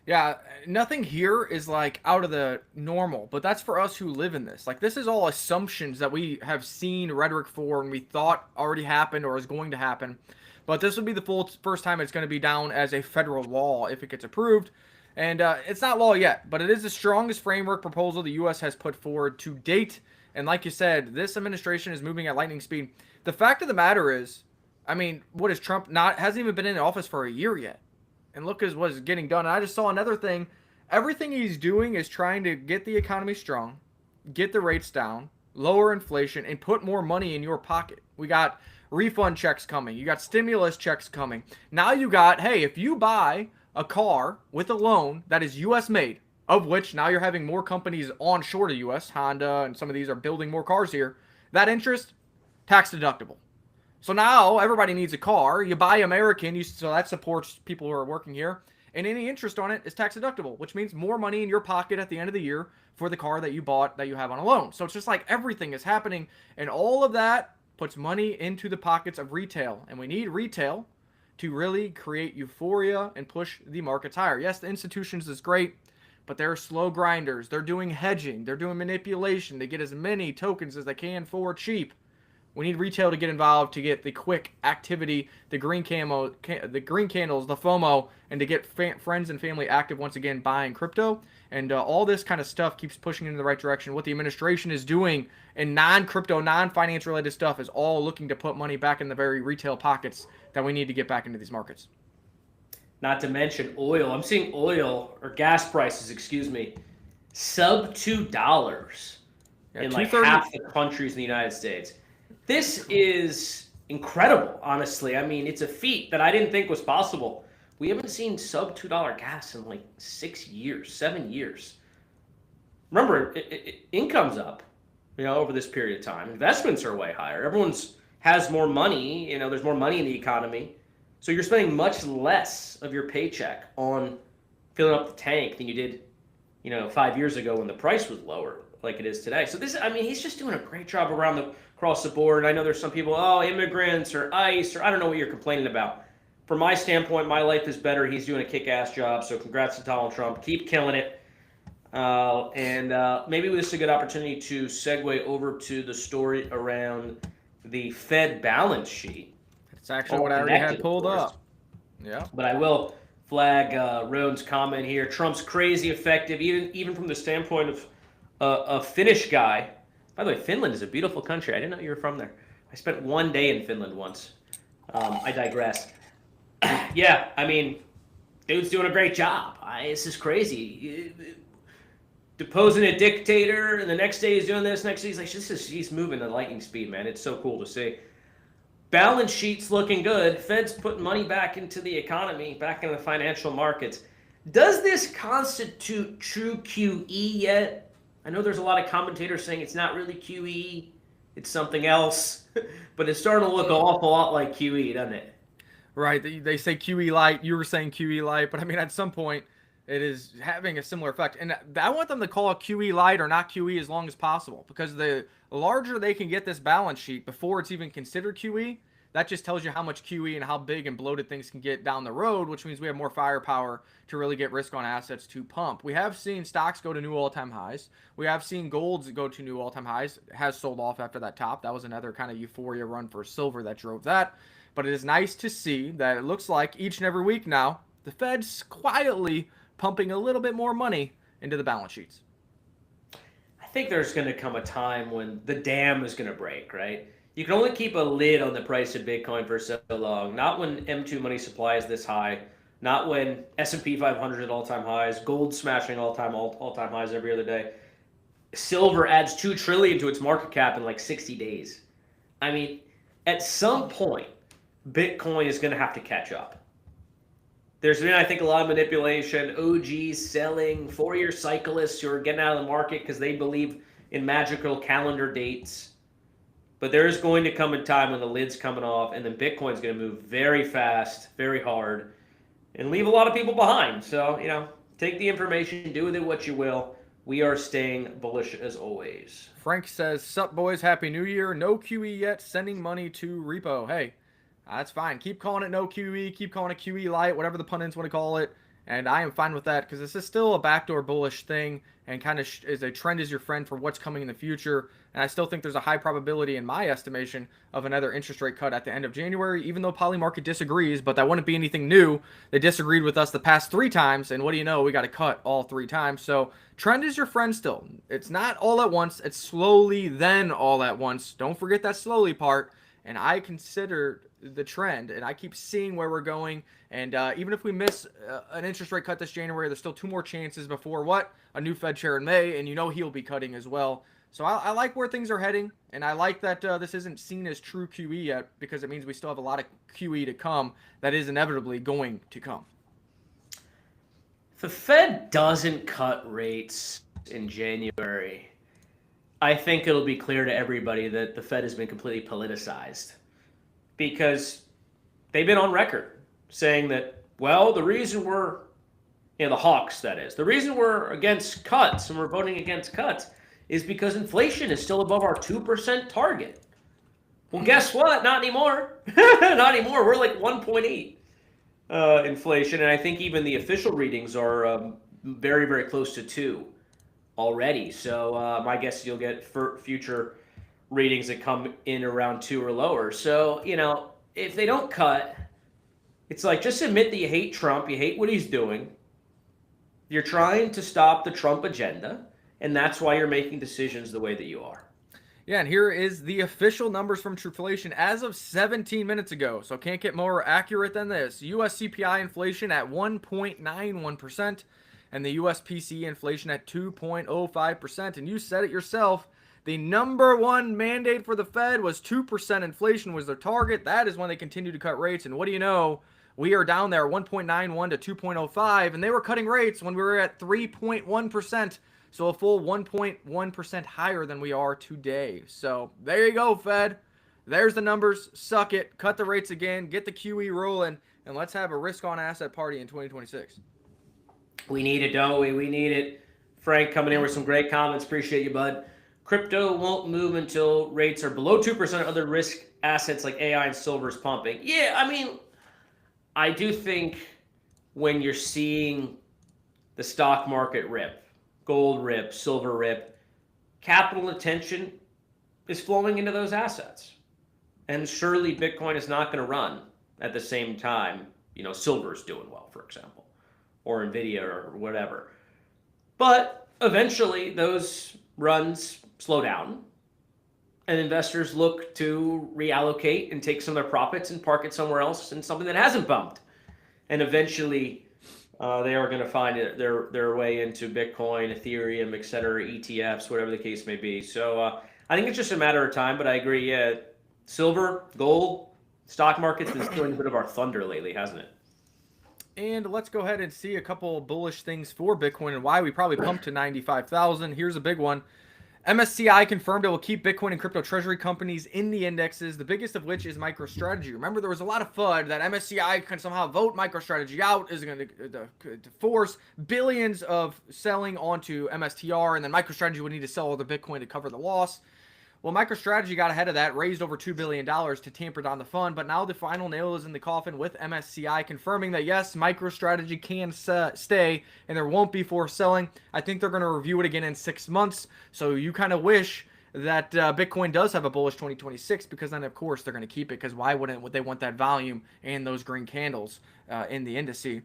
Yeah, nothing here is like out of the normal, but that's for us who live in this. Like, this is all assumptions that we have seen rhetoric for and we thought already happened or is going to happen. But this would be the first time it's going to be down as a federal law if it gets approved. And it's not law yet, but it is the strongest framework proposal the U.S. has put forward to date. And like you said, this administration is moving at lightning speed. The fact of the matter is, I mean, what is Trump hasn't even been in office for a year yet. And look at what's getting done. And I just saw another thing. Everything he's doing is trying to get the economy strong, get the rates down, lower inflation, and put more money in your pocket. We got refund checks coming. You got stimulus checks coming. Now you got, hey, if you buy a car with a loan that is U.S. made, of which now you're having more companies onshore to U.S. Honda and some of these are building more cars here. That interest, tax deductible. So now everybody needs a car. You buy American, so that supports people who are working here. And any interest on it is tax deductible, which means more money in your pocket at the end of the year for the car that you bought that you have on a loan. So it's just like everything is happening. And all of that puts money into the pockets of retail. And we need retail to really create euphoria and push the markets higher. Yes, the institutions is great, but they're slow grinders. They're doing hedging. They're doing manipulation. They get as many tokens as they can for cheap. We need retail to get involved to get the quick activity, the green candles, the FOMO, and to get friends and family active once again buying crypto. And all this kind of stuff keeps pushing in the right direction. What the administration is doing in non-crypto, non-finance related stuff is all looking to put money back in the very retail pockets that we need to get back into these markets. Not to mention oil. I'm seeing oil or gas prices, excuse me, sub $2 in like half the countries in the United States. This is incredible, honestly. I mean, it's a feat that I didn't think was possible. We haven't seen sub $2 gas in like 6 years, 7 years. Remember, income's up, over this period of time. Investments are way higher. Everyone's has more money. There's more money in the economy. So you're spending much less of your paycheck on filling up the tank than you did, 5 years ago when the price was lower, like it is today. So he's just doing a great job across the board. I know there's some people, immigrants or ICE, or I don't know what you're complaining about. From my standpoint, my life is better. He's doing a kick-ass job, so congrats to Donald Trump. Keep killing it. Maybe this is a good opportunity to segue over to the story around the Fed balance sheet. It's actually what I already had pulled up. Yeah. But I will flag Roan's comment here. Trump's crazy effective, even from the standpoint of a Finnish guy. By the way, Finland is a beautiful country. I didn't know you were from there. I spent 1 day in Finland once. I digress. Yeah, dude's doing a great job. This is crazy. Deposing a dictator, and the next day he's doing this. Next day he's moving at lightning speed, man. It's so cool to see. Balance sheet's looking good. Fed's putting money back into the economy, back into the financial markets. Does this constitute true QE yet? I know there's a lot of commentators saying it's not really QE, it's something else, but it's starting to look an awful lot like QE, doesn't it? Right. They say QE light. You were saying QE light, but at some point, it is having a similar effect. And I want them to call it QE light or not QE as long as possible, because the larger they can get this balance sheet before it's even considered QE, that just tells you how much QE and how big and bloated things can get down the road, which means we have more firepower to really get risk on assets to pump. We have seen stocks go to new all-time highs. We have seen golds go to new all-time highs. It has sold off after that top. That was another kind of euphoria run for silver that drove that. But it is nice to see that it looks like each and every week now, the Fed's quietly pumping a little bit more money into the balance sheets. I think there's going to come a time when the dam is going to break, right? You can only keep a lid on the price of Bitcoin for so long. Not when M2 money supply is this high. Not when S&P 500 at all-time highs. Gold smashing all-time highs every other day. Silver adds $2 trillion to its market cap in like 60 days. At some point, Bitcoin is going to have to catch up. There's been, I think, a lot of manipulation. OGs selling, 4-year cyclists who are getting out of the market because they believe in magical calendar dates. But there is going to come a time when the lid's coming off, and then Bitcoin's going to move very fast, very hard, and leave a lot of people behind. So, take the information, do with it what you will. We are staying bullish as always. Frank says, "Sup, boys? Happy New Year. No QE yet. Sending money to repo." Hey, that's fine. Keep calling it no QE. Keep calling it QE light, whatever the pundits want to call it. And I am fine with that because this is still a backdoor bullish thing and kind of is a trend is your friend for what's coming in the future. And I still think there's a high probability, in my estimation, of another interest rate cut at the end of January, even though Polymarket disagrees. But that wouldn't be anything new. They disagreed with us the past 3 times. And what do you know? We got to cut all 3 times. So trend is your friend still. It's not all at once. It's slowly, then all at once. Don't forget that slowly part. And I consider the trend, and I keep seeing where we're going. And even if we miss an interest rate cut this January, there's still 2 more chances before a new Fed chair in May, and he'll be cutting as well. So I like where things are heading, and I like that this isn't seen as true QE yet, because it means we still have a lot of QE to come that is inevitably going to come. the Fed doesn't cut rates in January, I think it'll be clear to everybody that the Fed has been completely politicized because they've been on record saying that, well, the reason we're, the hawks, that is, the reason we're against cuts and we're voting against cuts is because inflation is still above our 2% target. Well, guess what? Not anymore. Not anymore. We're like 1.8 inflation, and I think even the official readings are very, very close to 2 already. So my guess is you'll get future readings that come in around 2 or lower. So, if they don't cut, it's like just admit that you hate Trump, you hate what he's doing. You're trying to stop the Trump agenda, and that's why you're making decisions the way that you are. Yeah, and here is the official numbers from Truflation as of 17 minutes ago. So can't get more accurate than this. U.S. CPI inflation at 1.91%, and the U.S. PCE inflation at 2.05%. And you said it yourself, the number one mandate for the Fed was 2% inflation was their target. That is when they continue to cut rates. And what do you know? We are down there 1.91 to 2.05, and they were cutting rates when we were at 3.1%. So a full 1.1% higher than we are today. So there you go, Fed. There's the numbers. Suck it. Cut the rates again. Get the QE rolling. And let's have a risk-on asset party in 2026. We need it, don't we? We need it. Frank coming in with some great comments. Appreciate you, bud. Crypto won't move until rates are below 2%. Other risk assets like AI and silver is pumping. Yeah, I mean, I do think when you're seeing the stock market rip, gold rip, silver rip, capital attention is flowing into those assets. And surely Bitcoin is not going to run at the same time, silver's doing well, for example, or Nvidia or whatever. But eventually those runs slow down and investors look to reallocate and take some of their profits and park it somewhere else in something that hasn't bumped. And eventually they are going to find their way into Bitcoin, Ethereum, et cetera, ETFs, whatever the case may be. So I think it's just a matter of time, but I agree. Yeah, silver, gold, stock markets is doing a bit of our thunder lately, hasn't it? And let's go ahead and see a couple bullish things for Bitcoin and why we probably pumped to 95,000. Here's a big one. MSCI confirmed it will keep Bitcoin and crypto treasury companies in the indexes, the biggest of which is MicroStrategy. Remember, there was a lot of FUD that MSCI can somehow vote MicroStrategy out, is going to force billions of selling onto MSTR, and then MicroStrategy would need to sell all the Bitcoin to cover the loss. Well, MicroStrategy got ahead of that, raised over $2 billion to tamper down the fund, but now the final nail is in the coffin with MSCI confirming that, yes, MicroStrategy can stay and there won't be forced selling. I think they're going to review it again in 6 months, so you kind of wish that Bitcoin does have a bullish 2026 because then, of course, they're going to keep it because why wouldn't they want that volume and those green candles in the indice?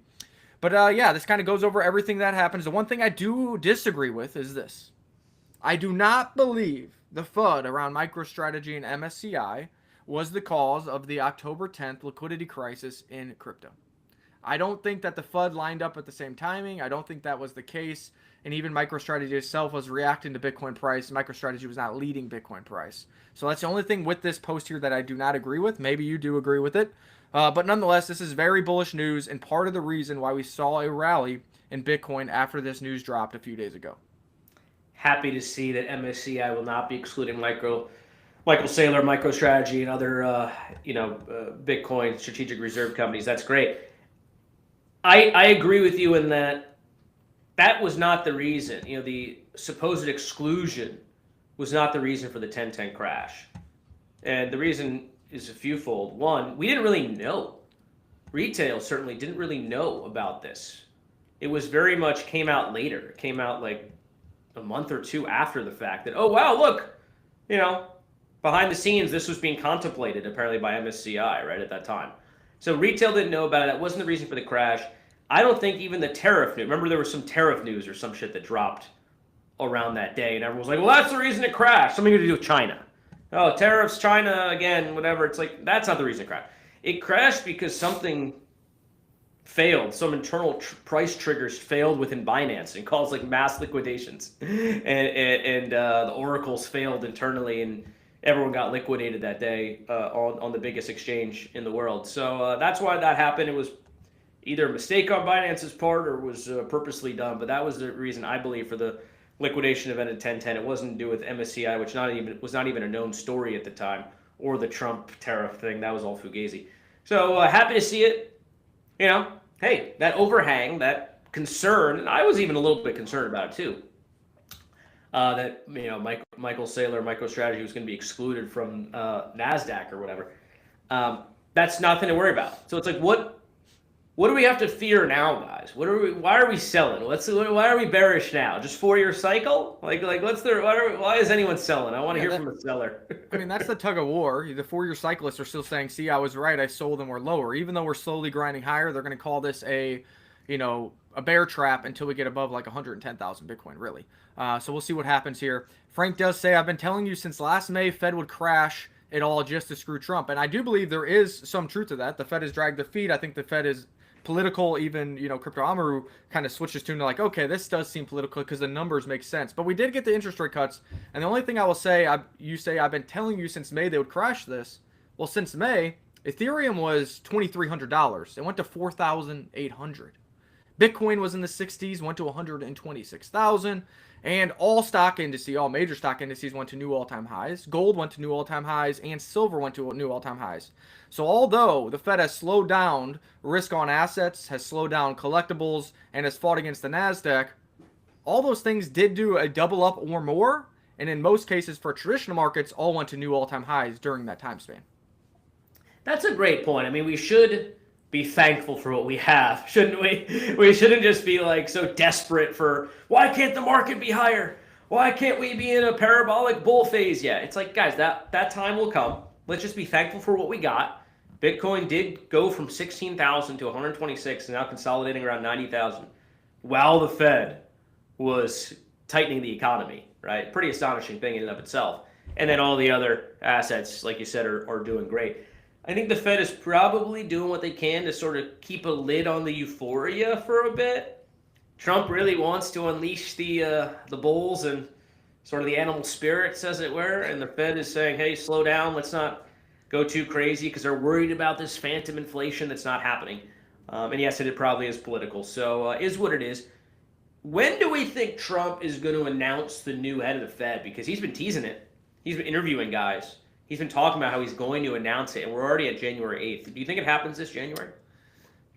But, yeah, this kind of goes over everything that happens. The one thing I do disagree with is this. I do not believe the FUD around MicroStrategy and MSCI was the cause of the October 10th liquidity crisis in crypto. I don't think that the FUD lined up at the same timing. I don't think that was the case. And even MicroStrategy itself was reacting to Bitcoin price. MicroStrategy was not leading Bitcoin price. So that's the only thing with this post here that I do not agree with. Maybe you do agree with it. But nonetheless, this is very bullish news and part of the reason why we saw a rally in Bitcoin after this news dropped a few days ago. Happy to see that MSCI will not be excluding Michael Saylor, MicroStrategy, and other Bitcoin strategic reserve companies. That's great. I agree with you in that was not the reason. The supposed exclusion was not the reason for the 10-10 crash, and the reason is a fewfold. One, we didn't really know. Retail certainly didn't really know about this. It was very much came out later. It came out like a month or two after the fact that, oh, wow, look, behind the scenes, this was being contemplated apparently by MSCI right at that time. So retail didn't know about it. That wasn't the reason for the crash. I don't think even the tariff news, remember there was some tariff news or some shit that dropped around that day and everyone was like, well, that's the reason it crashed. Something to do with China. Oh, tariffs, China, again, whatever. It's like, that's not the reason it crashed. It crashed because something failed. Some internal price triggers failed within Binance and caused like mass liquidations, and the oracles failed internally, and everyone got liquidated that day on the biggest exchange in the world. So that's why that happened. either a mistake on Binance's part or was purposely done. But that was the reason I believe for the liquidation event at 10:10. It wasn't to do with MSCI, which was not even a known story at the time, or the Trump tariff thing. That was all fugazi. So happy to see it. You know, hey, that overhang, that concern, and I was even a little bit concerned about it too. That Michael Saylor, MicroStrategy was going to be excluded from Nasdaq or whatever. That's nothing to worry about. So it's like, what do we have to fear now, guys? Why are we selling? Why are we bearish now? Just 4-year cycle? Why is anyone selling? I want to hear from a seller. I mean, that's the tug of war. The 4-year cyclists are still saying, see, I was right. I sold and we're lower. Even though we're slowly grinding higher, they're going to call this a bear trap until we get above like 110,000 Bitcoin, really. So we'll see what happens here. Frank does say, I've been telling you since last May Fed would crash it all just to screw Trump. And I do believe there is some truth to that. The Fed has dragged the feet. I think the Fed is political. Even, Crypto Amaru kind of switches to like, okay, this does seem political because the numbers make sense. But we did get the interest rate cuts. And the only thing I will say, you say I've been telling you since May they would crash this. Well, since May, Ethereum was $2,300. It went to 4,800. Bitcoin was in the 60s, went to 126,000, and all major stock indices went to new all-time highs. Gold went to new all-time highs, and silver went to new all-time highs. So although the Fed has slowed down risk on assets, has slowed down collectibles, and has fought against the Nasdaq, all those things did do a double up or more, and in most cases for traditional markets, all went to new all-time highs during that time span. That's a great point. I mean, we should be thankful for what we have, shouldn't we? We shouldn't just be like so desperate for, why can't the market be higher? Why can't we be in a parabolic bull phase yet? It's like, guys, that time will come. Let's just be thankful for what we got. Bitcoin did go from 16,000 to 126 and now consolidating around 90,000 while the Fed was tightening the economy, right? Pretty astonishing thing in and of itself. And then all the other assets, like you said, are doing great. I think the Fed is probably doing what they can to sort of keep a lid on the euphoria for a bit. Trump really wants to unleash the bulls and sort of the animal spirits, as it were, and the Fed is saying, hey, slow down, let's not go too crazy because they're worried about this phantom inflation that's not happening. And yes, it probably is political, so is what it is. When do we think Trump is going to announce the new head of the Fed? Because he's been teasing it. He's been interviewing guys. He's been talking about how he's going to announce it, and we're already at January 8th. Do you think it happens this January?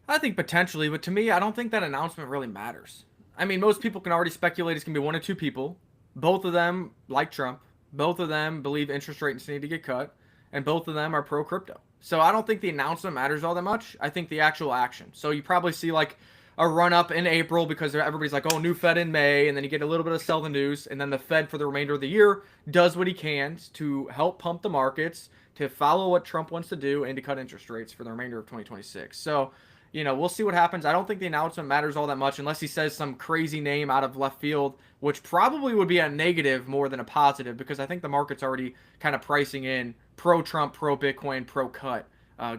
I think potentially, but to me, I don't think that announcement really matters. I mean, most people can already speculate it's going to be one of two people. Both of them like Trump. Both of them believe interest rates need to get cut, and both of them are pro-crypto. So I don't think the announcement matters all that much. I think the actual action. So you probably see like a run-up in April because everybody's like, oh, new Fed in May, and then you get a little bit of sell the news, and then the Fed for the remainder of the year does what he can to help pump the markets, to follow what Trump wants to do, and to cut interest rates for the remainder of 2026. So, we'll see what happens. I don't think the announcement matters all that much unless he says some crazy name out of left field, which probably would be a negative more than a positive because I think the market's already kind of pricing in pro-Trump, pro-Bitcoin, pro-cut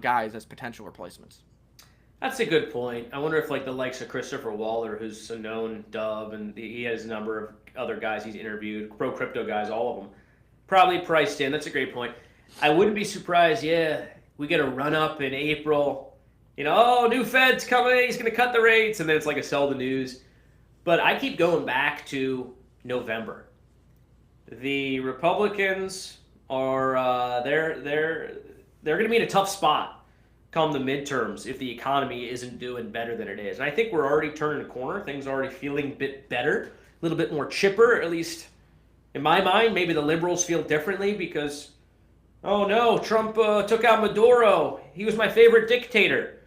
guys as potential replacements. That's a good point. I wonder if like the likes of Christopher Waller, who's a known dove, and he has a number of other guys he's interviewed, pro crypto guys, all of them, probably priced in. That's a great point. I wouldn't be surprised, we get a run up in April. New Fed's coming, he's going to cut the rates, and then it's like a sell the news. But I keep going back to November. The Republicans are they're going to be in a tough spot come the midterms if the economy isn't doing better than it is. And I think we're already turning a corner. Things are already feeling a bit better, a little bit more chipper, at least in my mind. Maybe the liberals feel differently because, oh no, Trump took out Maduro. He was my favorite dictator.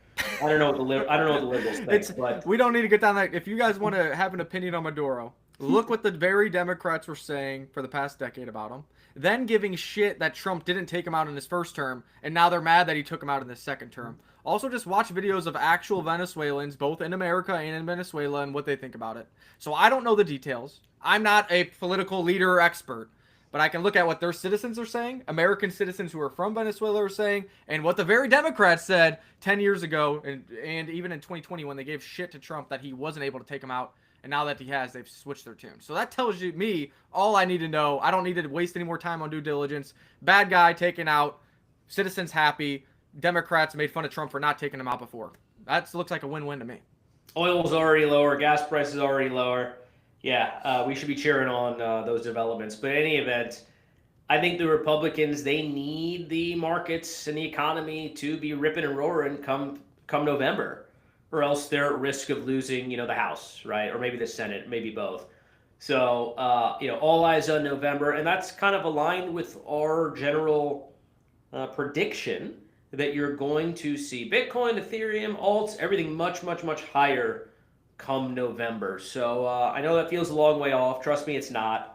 I don't know what the liberals think. But we don't need to get down that. If you guys want to have an opinion on Maduro, look what the very Democrats were saying for the past decade about him. Then giving shit that Trump didn't take him out in his first term, and now they're mad that he took him out in his second term. Also, just watch videos of actual Venezuelans, both in America and in Venezuela, and what they think about it. So I don't know the details. I'm not a political leader or expert, but I can look at what their citizens are saying, American citizens who are from Venezuela are saying, and what the very Democrats said 10 years ago, and even in 2020 when they gave shit to Trump that he wasn't able to take him out. And now that he has, they've switched their tune. So that tells me all I need to know. I don't need to waste any more time on due diligence. Bad guy taken out. Citizens happy. Democrats made fun of Trump for not taking him out before. That looks like a win-win to me. Oil's already lower, gas prices already lower. Yeah, we should be cheering on those developments. But in any event, I think the Republicans, they need the markets and the economy to be ripping and roaring come November, or else they're at risk of losing, the House, right, or maybe the Senate, maybe both. So all eyes on November, and that's kind of aligned with our general prediction that you're going to see Bitcoin, Ethereum, alts, everything much, much, much higher come November. So I know that feels a long way off. Trust me, it's not.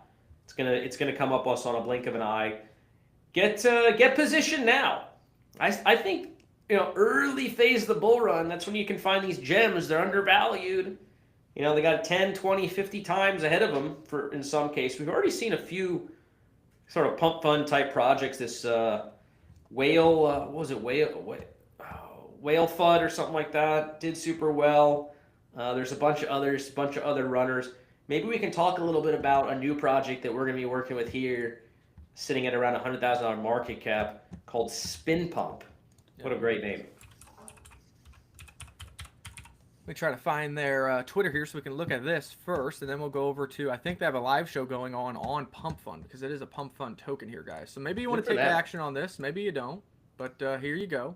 It's gonna come up us on a blink of an eye. Get positioned now. I think early phase of the bull run. That's when you can find these gems. They're undervalued. They got 10, 20, 50 times ahead of them in some case. We've already seen a few sort of pump fund type projects. This whale, what was it? Whale FUD or something like that did super well. There's a bunch of other runners. Maybe we can talk a little bit about a new project that we're going to be working with here, sitting at around $100,000 market cap, called Spin Pump. What a great name. Let me try to find their Twitter here so we can look at this first, and then we'll go over to, I think they have a live show going on Pump Fund, because it is a Pump Fund token here, guys. So maybe you want to take action on this, maybe you don't, but here you go.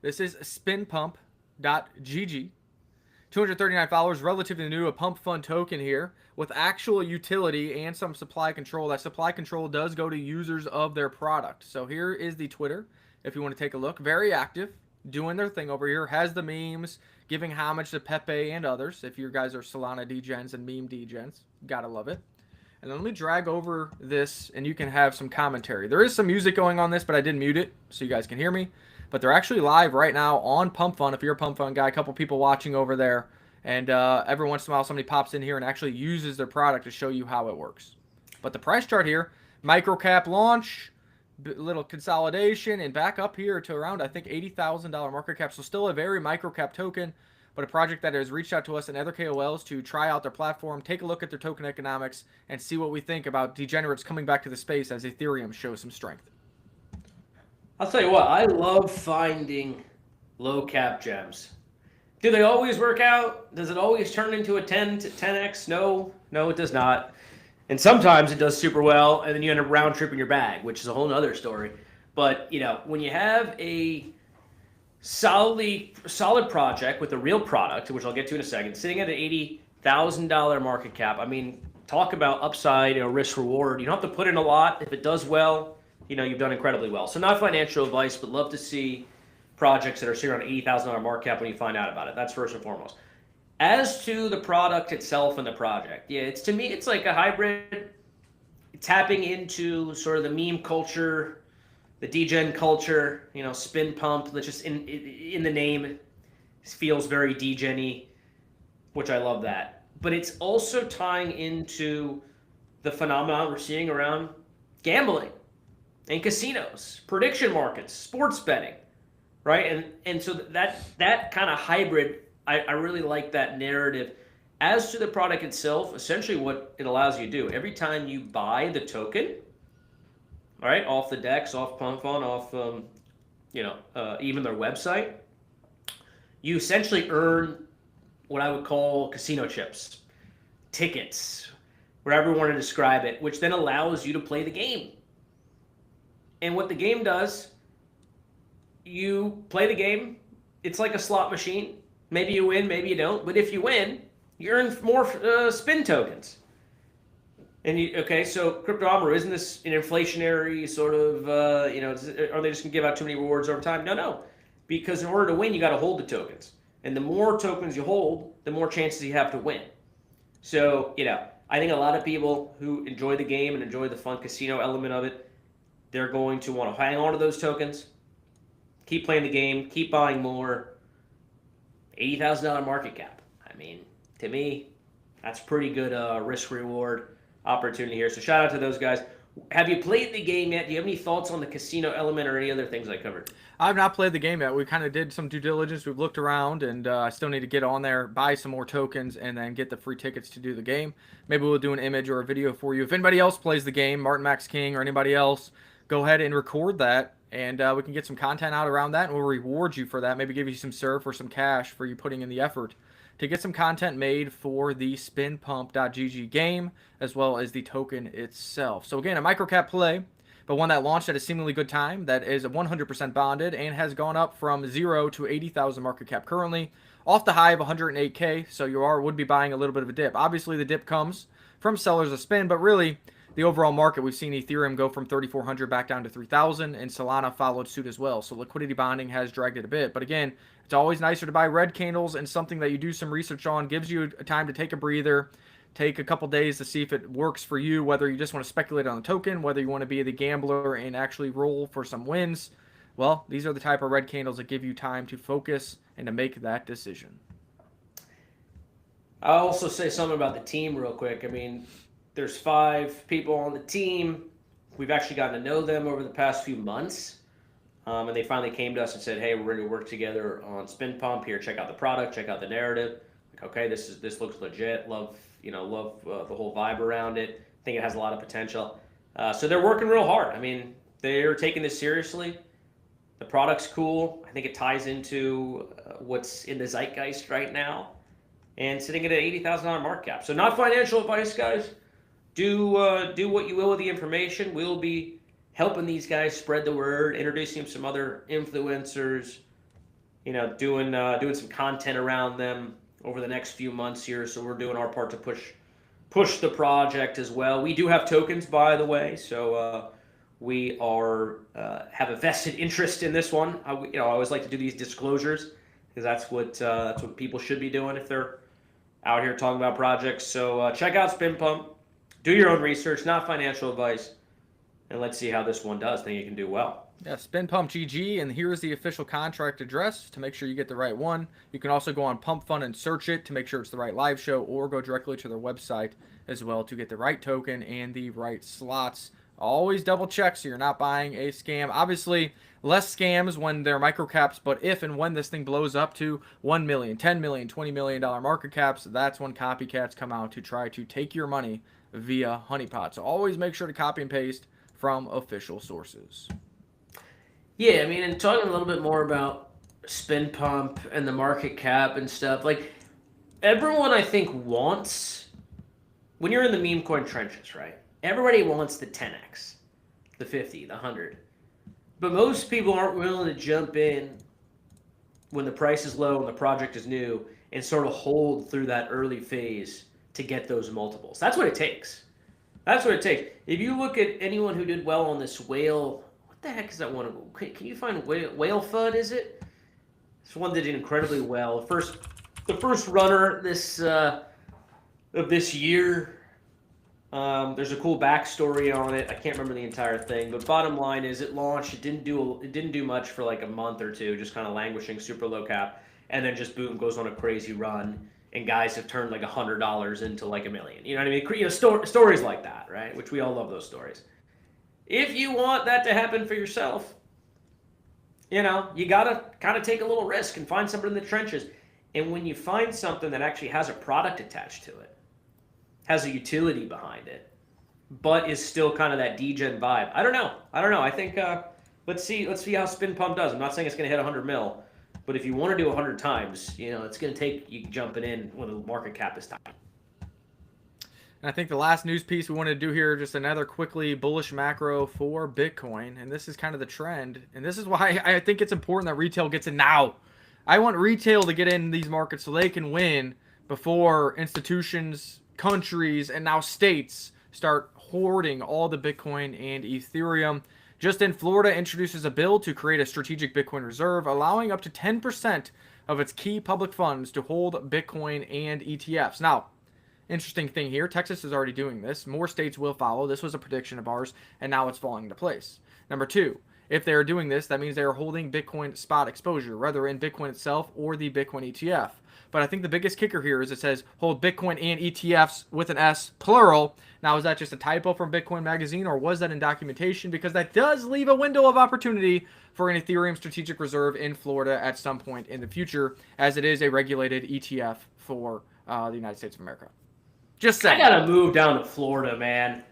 This is spinpump.gg. 239 followers, relatively new, a Pump Fund token here with actual utility and some supply control. That supply control does go to users of their product. So here is the Twitter, if you want to take a look. Very active, doing their thing over here. Has the memes, giving homage to Pepe and others. If you guys are Solana degens and meme degens, gotta love it. And then let me drag over this, and you can have some commentary. There is some music going on this, but I did mute it so you guys can hear me. But they're actually live right now on Pump Fund. If you're a Pump Fund guy, a couple people watching over there. And every once in a while, somebody pops in here and actually uses their product to show you how it works. But the price chart here, microcap launch, little consolidation, and back up here to around, I think, $80,000 market cap. So still a very microcap token, but a project that has reached out to us and other KOLs to try out their platform, take a look at their token economics, and see what we think about degenerates coming back to the space as Ethereum shows some strength. I'll tell you what, I love finding low cap gems. Do they always work out? Does it always turn into a 10 to 10x? No, it does not. And sometimes it does super well, and then you end up round tripping your bag, which is a whole other story. But when you have a solid project with a real product, which I'll get to in a second, sitting at an $80,000 market cap, I mean, talk about upside, risk reward. You don't have to put in a lot. If it does well, you've done incredibly well. So not financial advice, but love to see projects that are sitting around $80,000 market cap when you find out about it. That's first and foremost. As to the product itself and the project, to me, it's like a hybrid, tapping into sort of the meme culture, the degen culture, spin pump, that just in the name feels very degen-y, which I love that. But it's also tying into the phenomenon we're seeing around gambling and casinos, prediction markets, sports betting, right? And so that kind of hybrid, I really like that narrative. As to the product itself, essentially what it allows you to do, every time you buy the token, all right, off the DEX, off Pump Fund, off even their website, you essentially earn what I would call casino chips, tickets, whatever you want to describe it, which then allows you to play the game. And what the game does, you play the game. It's like a slot machine. Maybe you win, maybe you don't. But if you win, you earn more spin tokens. And so Crypto Amaru, isn't this an inflationary sort of, are they just going to give out too many rewards over time? No. Because in order to win, you got to hold the tokens. And the more tokens you hold, the more chances you have to win. So, I think a lot of people who enjoy the game and enjoy the fun casino element of it, they're going to want to hang on to those tokens, keep playing the game, keep buying more. $80,000 market cap. I mean, to me, that's pretty good risk-reward opportunity here. So shout out to those guys. Have you played the game yet? Do you have any thoughts on the casino element or any other things I covered? I've not played the game yet. We kind of did some due diligence. We've looked around, and I still need to get on there, buy some more tokens, and then get the free tickets to do the game. Maybe we'll do an image or a video for you. If anybody else plays the game, Martin Max King or anybody else, go ahead and record that And we can get some content out around that, and we'll reward you for that. Maybe give you some serve or some cash for you putting in the effort to get some content made for the spinpump.gg game, as well as the token itself. So again, a microcap play, but one that launched at a seemingly good time, that is 100% bonded and has gone up from 0 to 80,000 market cap currently, off the high of 108K, so you would be buying a little bit of a dip. Obviously, the dip comes from sellers of spin, but really, the overall market, we've seen Ethereum go from 3,400 back down to 3,000, and Solana followed suit as well. So liquidity bonding has dragged it a bit. But again, it's always nicer to buy red candles and something that you do some research on, gives you a time to take a breather, take a couple days to see if it works for you, whether you just want to speculate on the token, whether you want to be the gambler and actually roll for some wins. Well, these are the type of red candles that give you time to focus and to make that decision. I'll also say something about the team real quick. I mean, there's 5 people on the team. We've actually gotten to know them over the past few months. And they finally came to us and said, hey, we're ready to work together on Spin Pump. Here, check out the product, check out the narrative. Like, okay, this looks legit. Love the whole vibe around it. Think it has a lot of potential. So they're working real hard. I mean, they're taking this seriously. The product's cool. I think it ties into what's in the zeitgeist right now. And sitting at an $80,000 market cap. So not financial advice, guys. Do what you will with the information. We'll be helping these guys spread the word, introducing some other influencers, doing some content around them over the next few months here. So we're doing our part to push the project as well. We do have tokens, by the way, so we have a vested interest in this one. I always like to do these disclosures because that's what people should be doing if they're out here talking about projects. So check out Spin Pump. Do your own research, not financial advice. And let's see how this one does. I think it can do well. Yeah, Spin Pump GG, and here's the official contract address to make sure you get the right one. You can also go on Pump Fund and search it to make sure it's the right live show, or go directly to their website as well to get the right token and the right slots. Always double check so you're not buying a scam. Obviously, less scams when they're microcaps, but if and when this thing blows up to 1 million, 10 million, $20 million market caps, that's when copycats come out to try to take your money via honeypot. So always make sure to copy and paste from official sources. Yeah, I mean, and talking a little bit more about Spin Pump and the market cap and stuff, like, everyone I think wants, when you're in the meme coin trenches, right? Everybody wants the 10x, the 50, the 100. But most people aren't willing to jump in when the price is low and the project is new and sort of hold through that early phase to get those multiples. That's what it takes. That's what it takes. If you look at anyone who did well on this whale, what the heck is that one? Can you find whale FUD, is it? This one did incredibly well. The first runner of this year. There's a cool backstory on it. I can't remember the entire thing, but bottom line is it launched. It didn't do much for like a month or two, just kind of languishing, super low cap, and then just boom, goes on a crazy run. And guys have turned like $100 into like $1 million. You know what I mean? Stories like that, right? Which we all love those stories. If you want that to happen for yourself, you gotta kind of take a little risk and find something in the trenches. And when you find something that actually has a product attached to it, has a utility behind it, but is still kind of that degen vibe. I don't know. I think let's see how Spin Pump does. I'm not saying it's going to hit 100 mil. But if you want to do 100 times, it's going to take you jumping in when the market cap is tight. And I think the last news piece we wanted to do here, just another quickly bullish macro for Bitcoin. And this is kind of the trend. And this is why I think it's important that retail gets in now. I want retail to get in these markets so they can win before institutions, countries, and now states start hoarding all the Bitcoin and Ethereum. Just in, Florida introduces a bill to create a strategic Bitcoin reserve, allowing up to 10% of its key public funds to hold Bitcoin and ETFs. Now, interesting thing here, Texas is already doing this. More states will follow. This was a prediction of ours, and now it's falling into place. Number 2, if they are doing this, that means they are holding Bitcoin spot exposure, whether in Bitcoin itself or the Bitcoin ETF. But I think the biggest kicker here is it says hold Bitcoin and ETFs with an S, plural. Now, is that just a typo from Bitcoin Magazine, or was that in documentation? Because that does leave a window of opportunity for an Ethereum strategic reserve in Florida at some point in the future, as it is a regulated ETF for the United States of America. Just saying. I got to move down to Florida, man.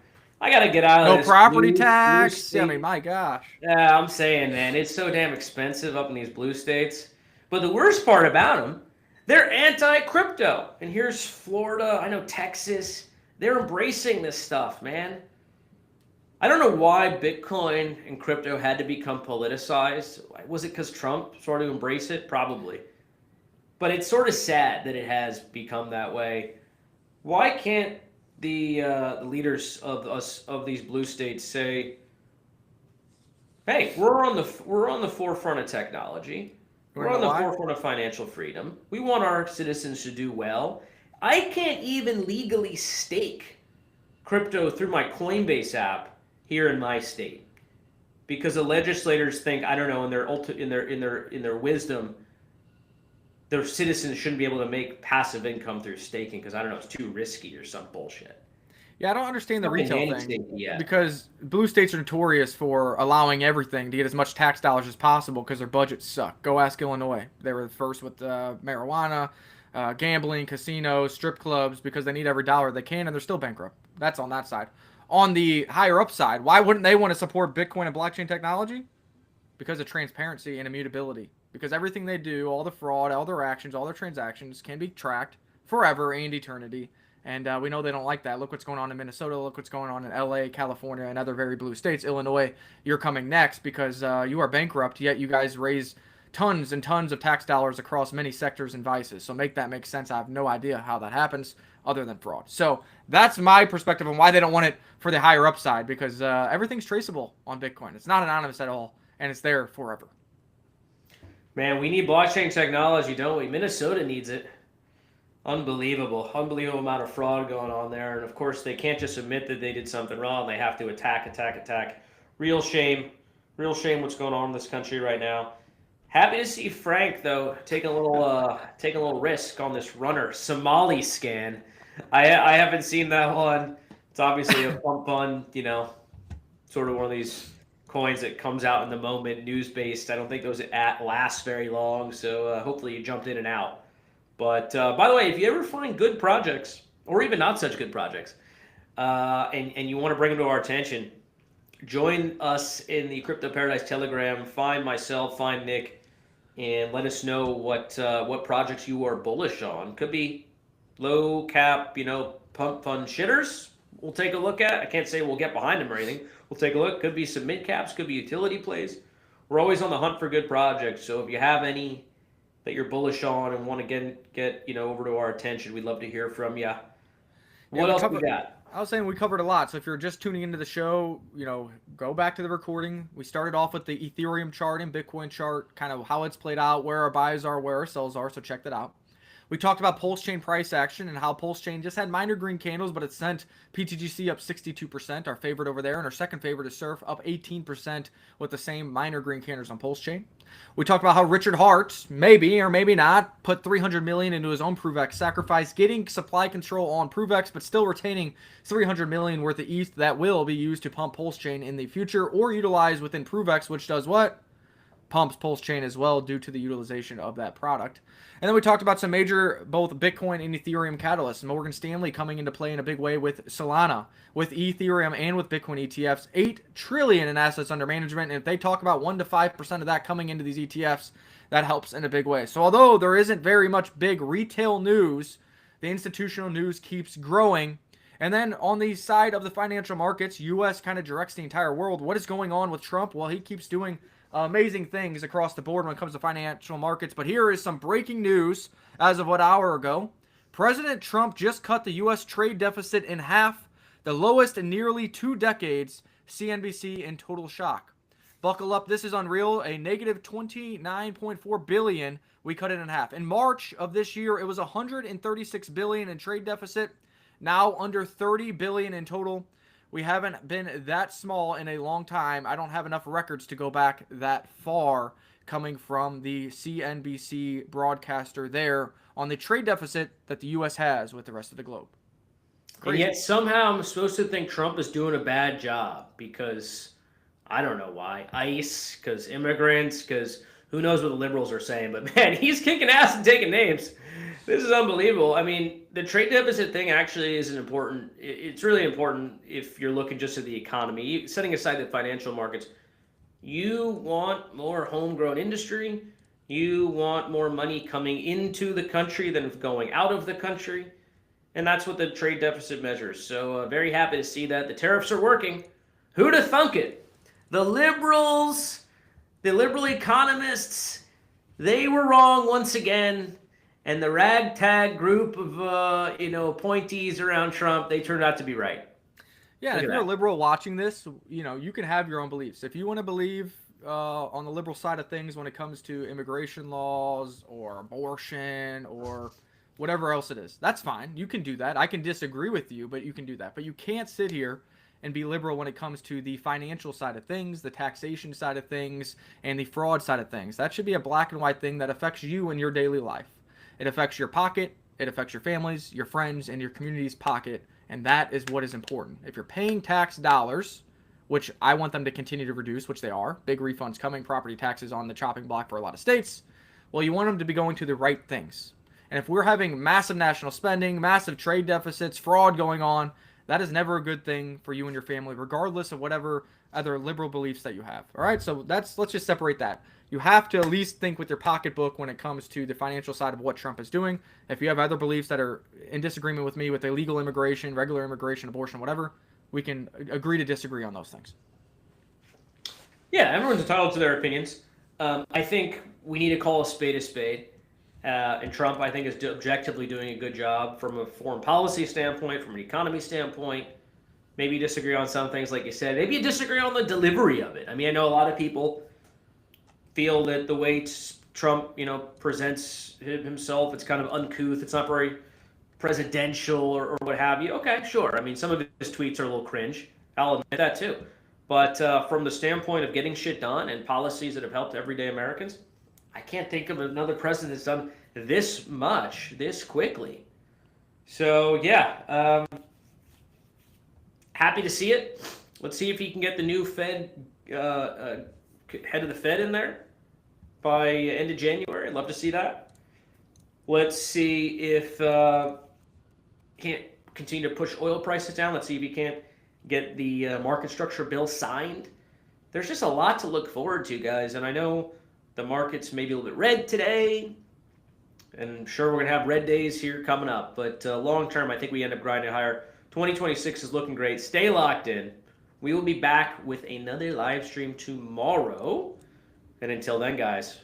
I gotta get out of No this property blue tax. I mean, state. my gosh. Yeah, I'm saying, man, it's so damn expensive up in these blue states. But the worst part about them, they're anti-crypto. And here's Florida, I know Texas, they're embracing this stuff, man. I don't know why Bitcoin and crypto had to become politicized. Was it because Trump started to embrace it? Probably. But it's sort of sad that it has become that way. Why can't the leaders of these blue states say, "Hey, we're on the forefront of technology. You We're wanna on know the why? forefront of financial freedom. We want our citizens to do well. I can't even legally stake crypto through my Coinbase app here in my state because the legislators think, I don't know, in their wisdom, their citizens shouldn't be able to make passive income through staking because I don't know, it's too risky or some bullshit. Yeah, I don't understand the Not been retail nanny thing state yet. because blue states are notorious for allowing everything to get as much tax dollars as possible because their budgets suck. Go ask Illinois. They were the first with marijuana, gambling, casinos, strip clubs because they need every dollar they can and they're still bankrupt. That's on that side. On the higher up side, why wouldn't they want to support Bitcoin and blockchain technology? Because of transparency and immutability. Because everything they do, all the fraud, all their actions, all their transactions can be tracked forever and eternity. And we know they don't like that. Look what's going on in Minnesota. Look what's going on in LA, California, and other very blue states. Illinois, you're coming next because you are bankrupt, yet you guys raise tons and tons of tax dollars across many sectors and vices. So make that make sense. I have no idea how that happens other than fraud. So that's my perspective on why they don't want it for the higher upside because everything's traceable on Bitcoin. It's not anonymous at all, and it's there forever. Man, we need blockchain technology, don't we? Minnesota needs it. Unbelievable amount of fraud going on there. And of course, they can't just admit that they did something wrong. They have to attack. Real shame what's going on in this country right now. Happy to see Frank though taking a little risk on this runner Somali scan. I haven't seen that one. It's obviously a pump fun, sort of one of these coins that comes out in the moment, news based. I don't think those last very long. So hopefully you jumped in and out. But by the way, if you ever find good projects, or even not such good projects, and you want to bring them to our attention, join us in the Crypto Paradise Telegram. Find myself, find Nick, and let us know what projects you are bullish on. Could be low cap, pump fund shitters. We'll take a look at. I can't say we'll get behind them or anything. We'll take a look. Could be some mid caps. Could be utility plays. We're always on the hunt for good projects. So if you have any that you're bullish on and want to get over to our attention, we'd love to hear from you. What else we got? I was saying we covered a lot. So if you're just tuning into the show, go back to the recording. We started off with the Ethereum chart and Bitcoin chart, kind of how it's played out, where our buys are, where our sells are. So check that out. We talked about Pulse Chain price action and how Pulse Chain just had minor green candles, but it sent PTGC up 62%, our favorite over there, and our second favorite is Surf up 18% with the same minor green candles on Pulse Chain. We talked about how Richard Hart, maybe or maybe not, put $300 million into his own ProveX sacrifice, getting supply control on ProveX, but still retaining $300 million worth of ETH that will be used to pump Pulse Chain in the future or utilize within ProveX, which does what? Pumps Pulse Chain as well due to the utilization of that product. And then we talked about some major both Bitcoin and Ethereum catalysts. Morgan Stanley coming into play in a big way with Solana, with Ethereum and with Bitcoin ETFs. $8 trillion in assets under management. And if they talk about 1 to 5% of that coming into these ETFs, that helps in a big way. So although there isn't very much big retail news, the institutional news keeps growing. And then on the side of the financial markets, U.S. kind of directs the entire world. What is going on with Trump? Well, he keeps doing amazing things across the board when it comes to financial markets. But here is some breaking news as of an hour ago. President Trump just cut the U.S. trade deficit in half, the lowest in nearly 2 decades. CNBC in total shock. Buckle up. This is unreal. A negative $29.4 billion. We cut it in half. In March of this year, it was $136 billion in trade deficit. Now under $30 billion in total. We haven't been that small in a long time. I don't have enough records to go back that far coming from the CNBC broadcaster there on the trade deficit that the U.S. has with the rest of the globe. Crazy. And yet somehow I'm supposed to think Trump is doing a bad job because I don't know why. ICE, because immigrants, because who knows what the liberals are saying, but man, he's kicking ass and taking names. This is unbelievable. I mean, the trade deficit thing actually isn't important. It's really important if you're looking just at the economy, setting aside the financial markets. You want more homegrown industry. You want more money coming into the country than going out of the country. And that's what the trade deficit measures. So very happy to see that. The tariffs are working. Who'd have thunk it? The liberals, the liberal economists, they were wrong once again. And the ragtag group of appointees around Trump, they turned out to be right. Yeah, if you're a liberal watching this, you can have your own beliefs. If you want to believe on the liberal side of things when it comes to immigration laws or abortion or whatever else it is, that's fine. You can do that. I can disagree with you, but you can do that. But you can't sit here and be liberal when it comes to the financial side of things, the taxation side of things, and the fraud side of things. That should be a black and white thing that affects you in your daily life. It affects your pocket, it affects your families, your friends, and your community's pocket, and that is what is important. If you're paying tax dollars, which I want them to continue to reduce, which they are, big refunds coming, property taxes on the chopping block for a lot of states, well, you want them to be going to the right things. And if we're having massive national spending, massive trade deficits, fraud going on, that is never a good thing for you and your family, regardless of whatever other liberal beliefs that you have. All right, so let's just separate that. You have to at least think with your pocketbook when it comes to the financial side of what Trump is doing. If you have other beliefs that are in disagreement with me with illegal immigration, regular immigration, abortion, whatever, we can agree to disagree on those things. Yeah, everyone's entitled to their opinions. I think we need to call a spade a spade. And Trump, I think, is objectively doing a good job from a foreign policy standpoint, from an economy standpoint. Maybe you disagree on some things, like you said. Maybe you disagree on the delivery of it. I mean, I know a lot of people feel that the way Trump, presents himself, it's kind of uncouth. It's not very presidential or what have you. Okay, sure. I mean, some of his tweets are a little cringe. I'll admit that too. But from the standpoint of getting shit done and policies that have helped everyday Americans, I can't think of another president that's done this much, this quickly. So, yeah, happy to see it. Let's see if he can get the new Fed, head of the Fed in there by end of January. I'd love to see that. Let's see if he can't continue to push oil prices down. Let's see if he can't get the market structure bill signed. There's just a lot to look forward to, guys, and I know the market's maybe a little bit red today, and I'm sure we're going to have red days here coming up. But long term, I think we end up grinding higher. 2026 is looking great. Stay locked in. We will be back with another live stream tomorrow. And until then, guys,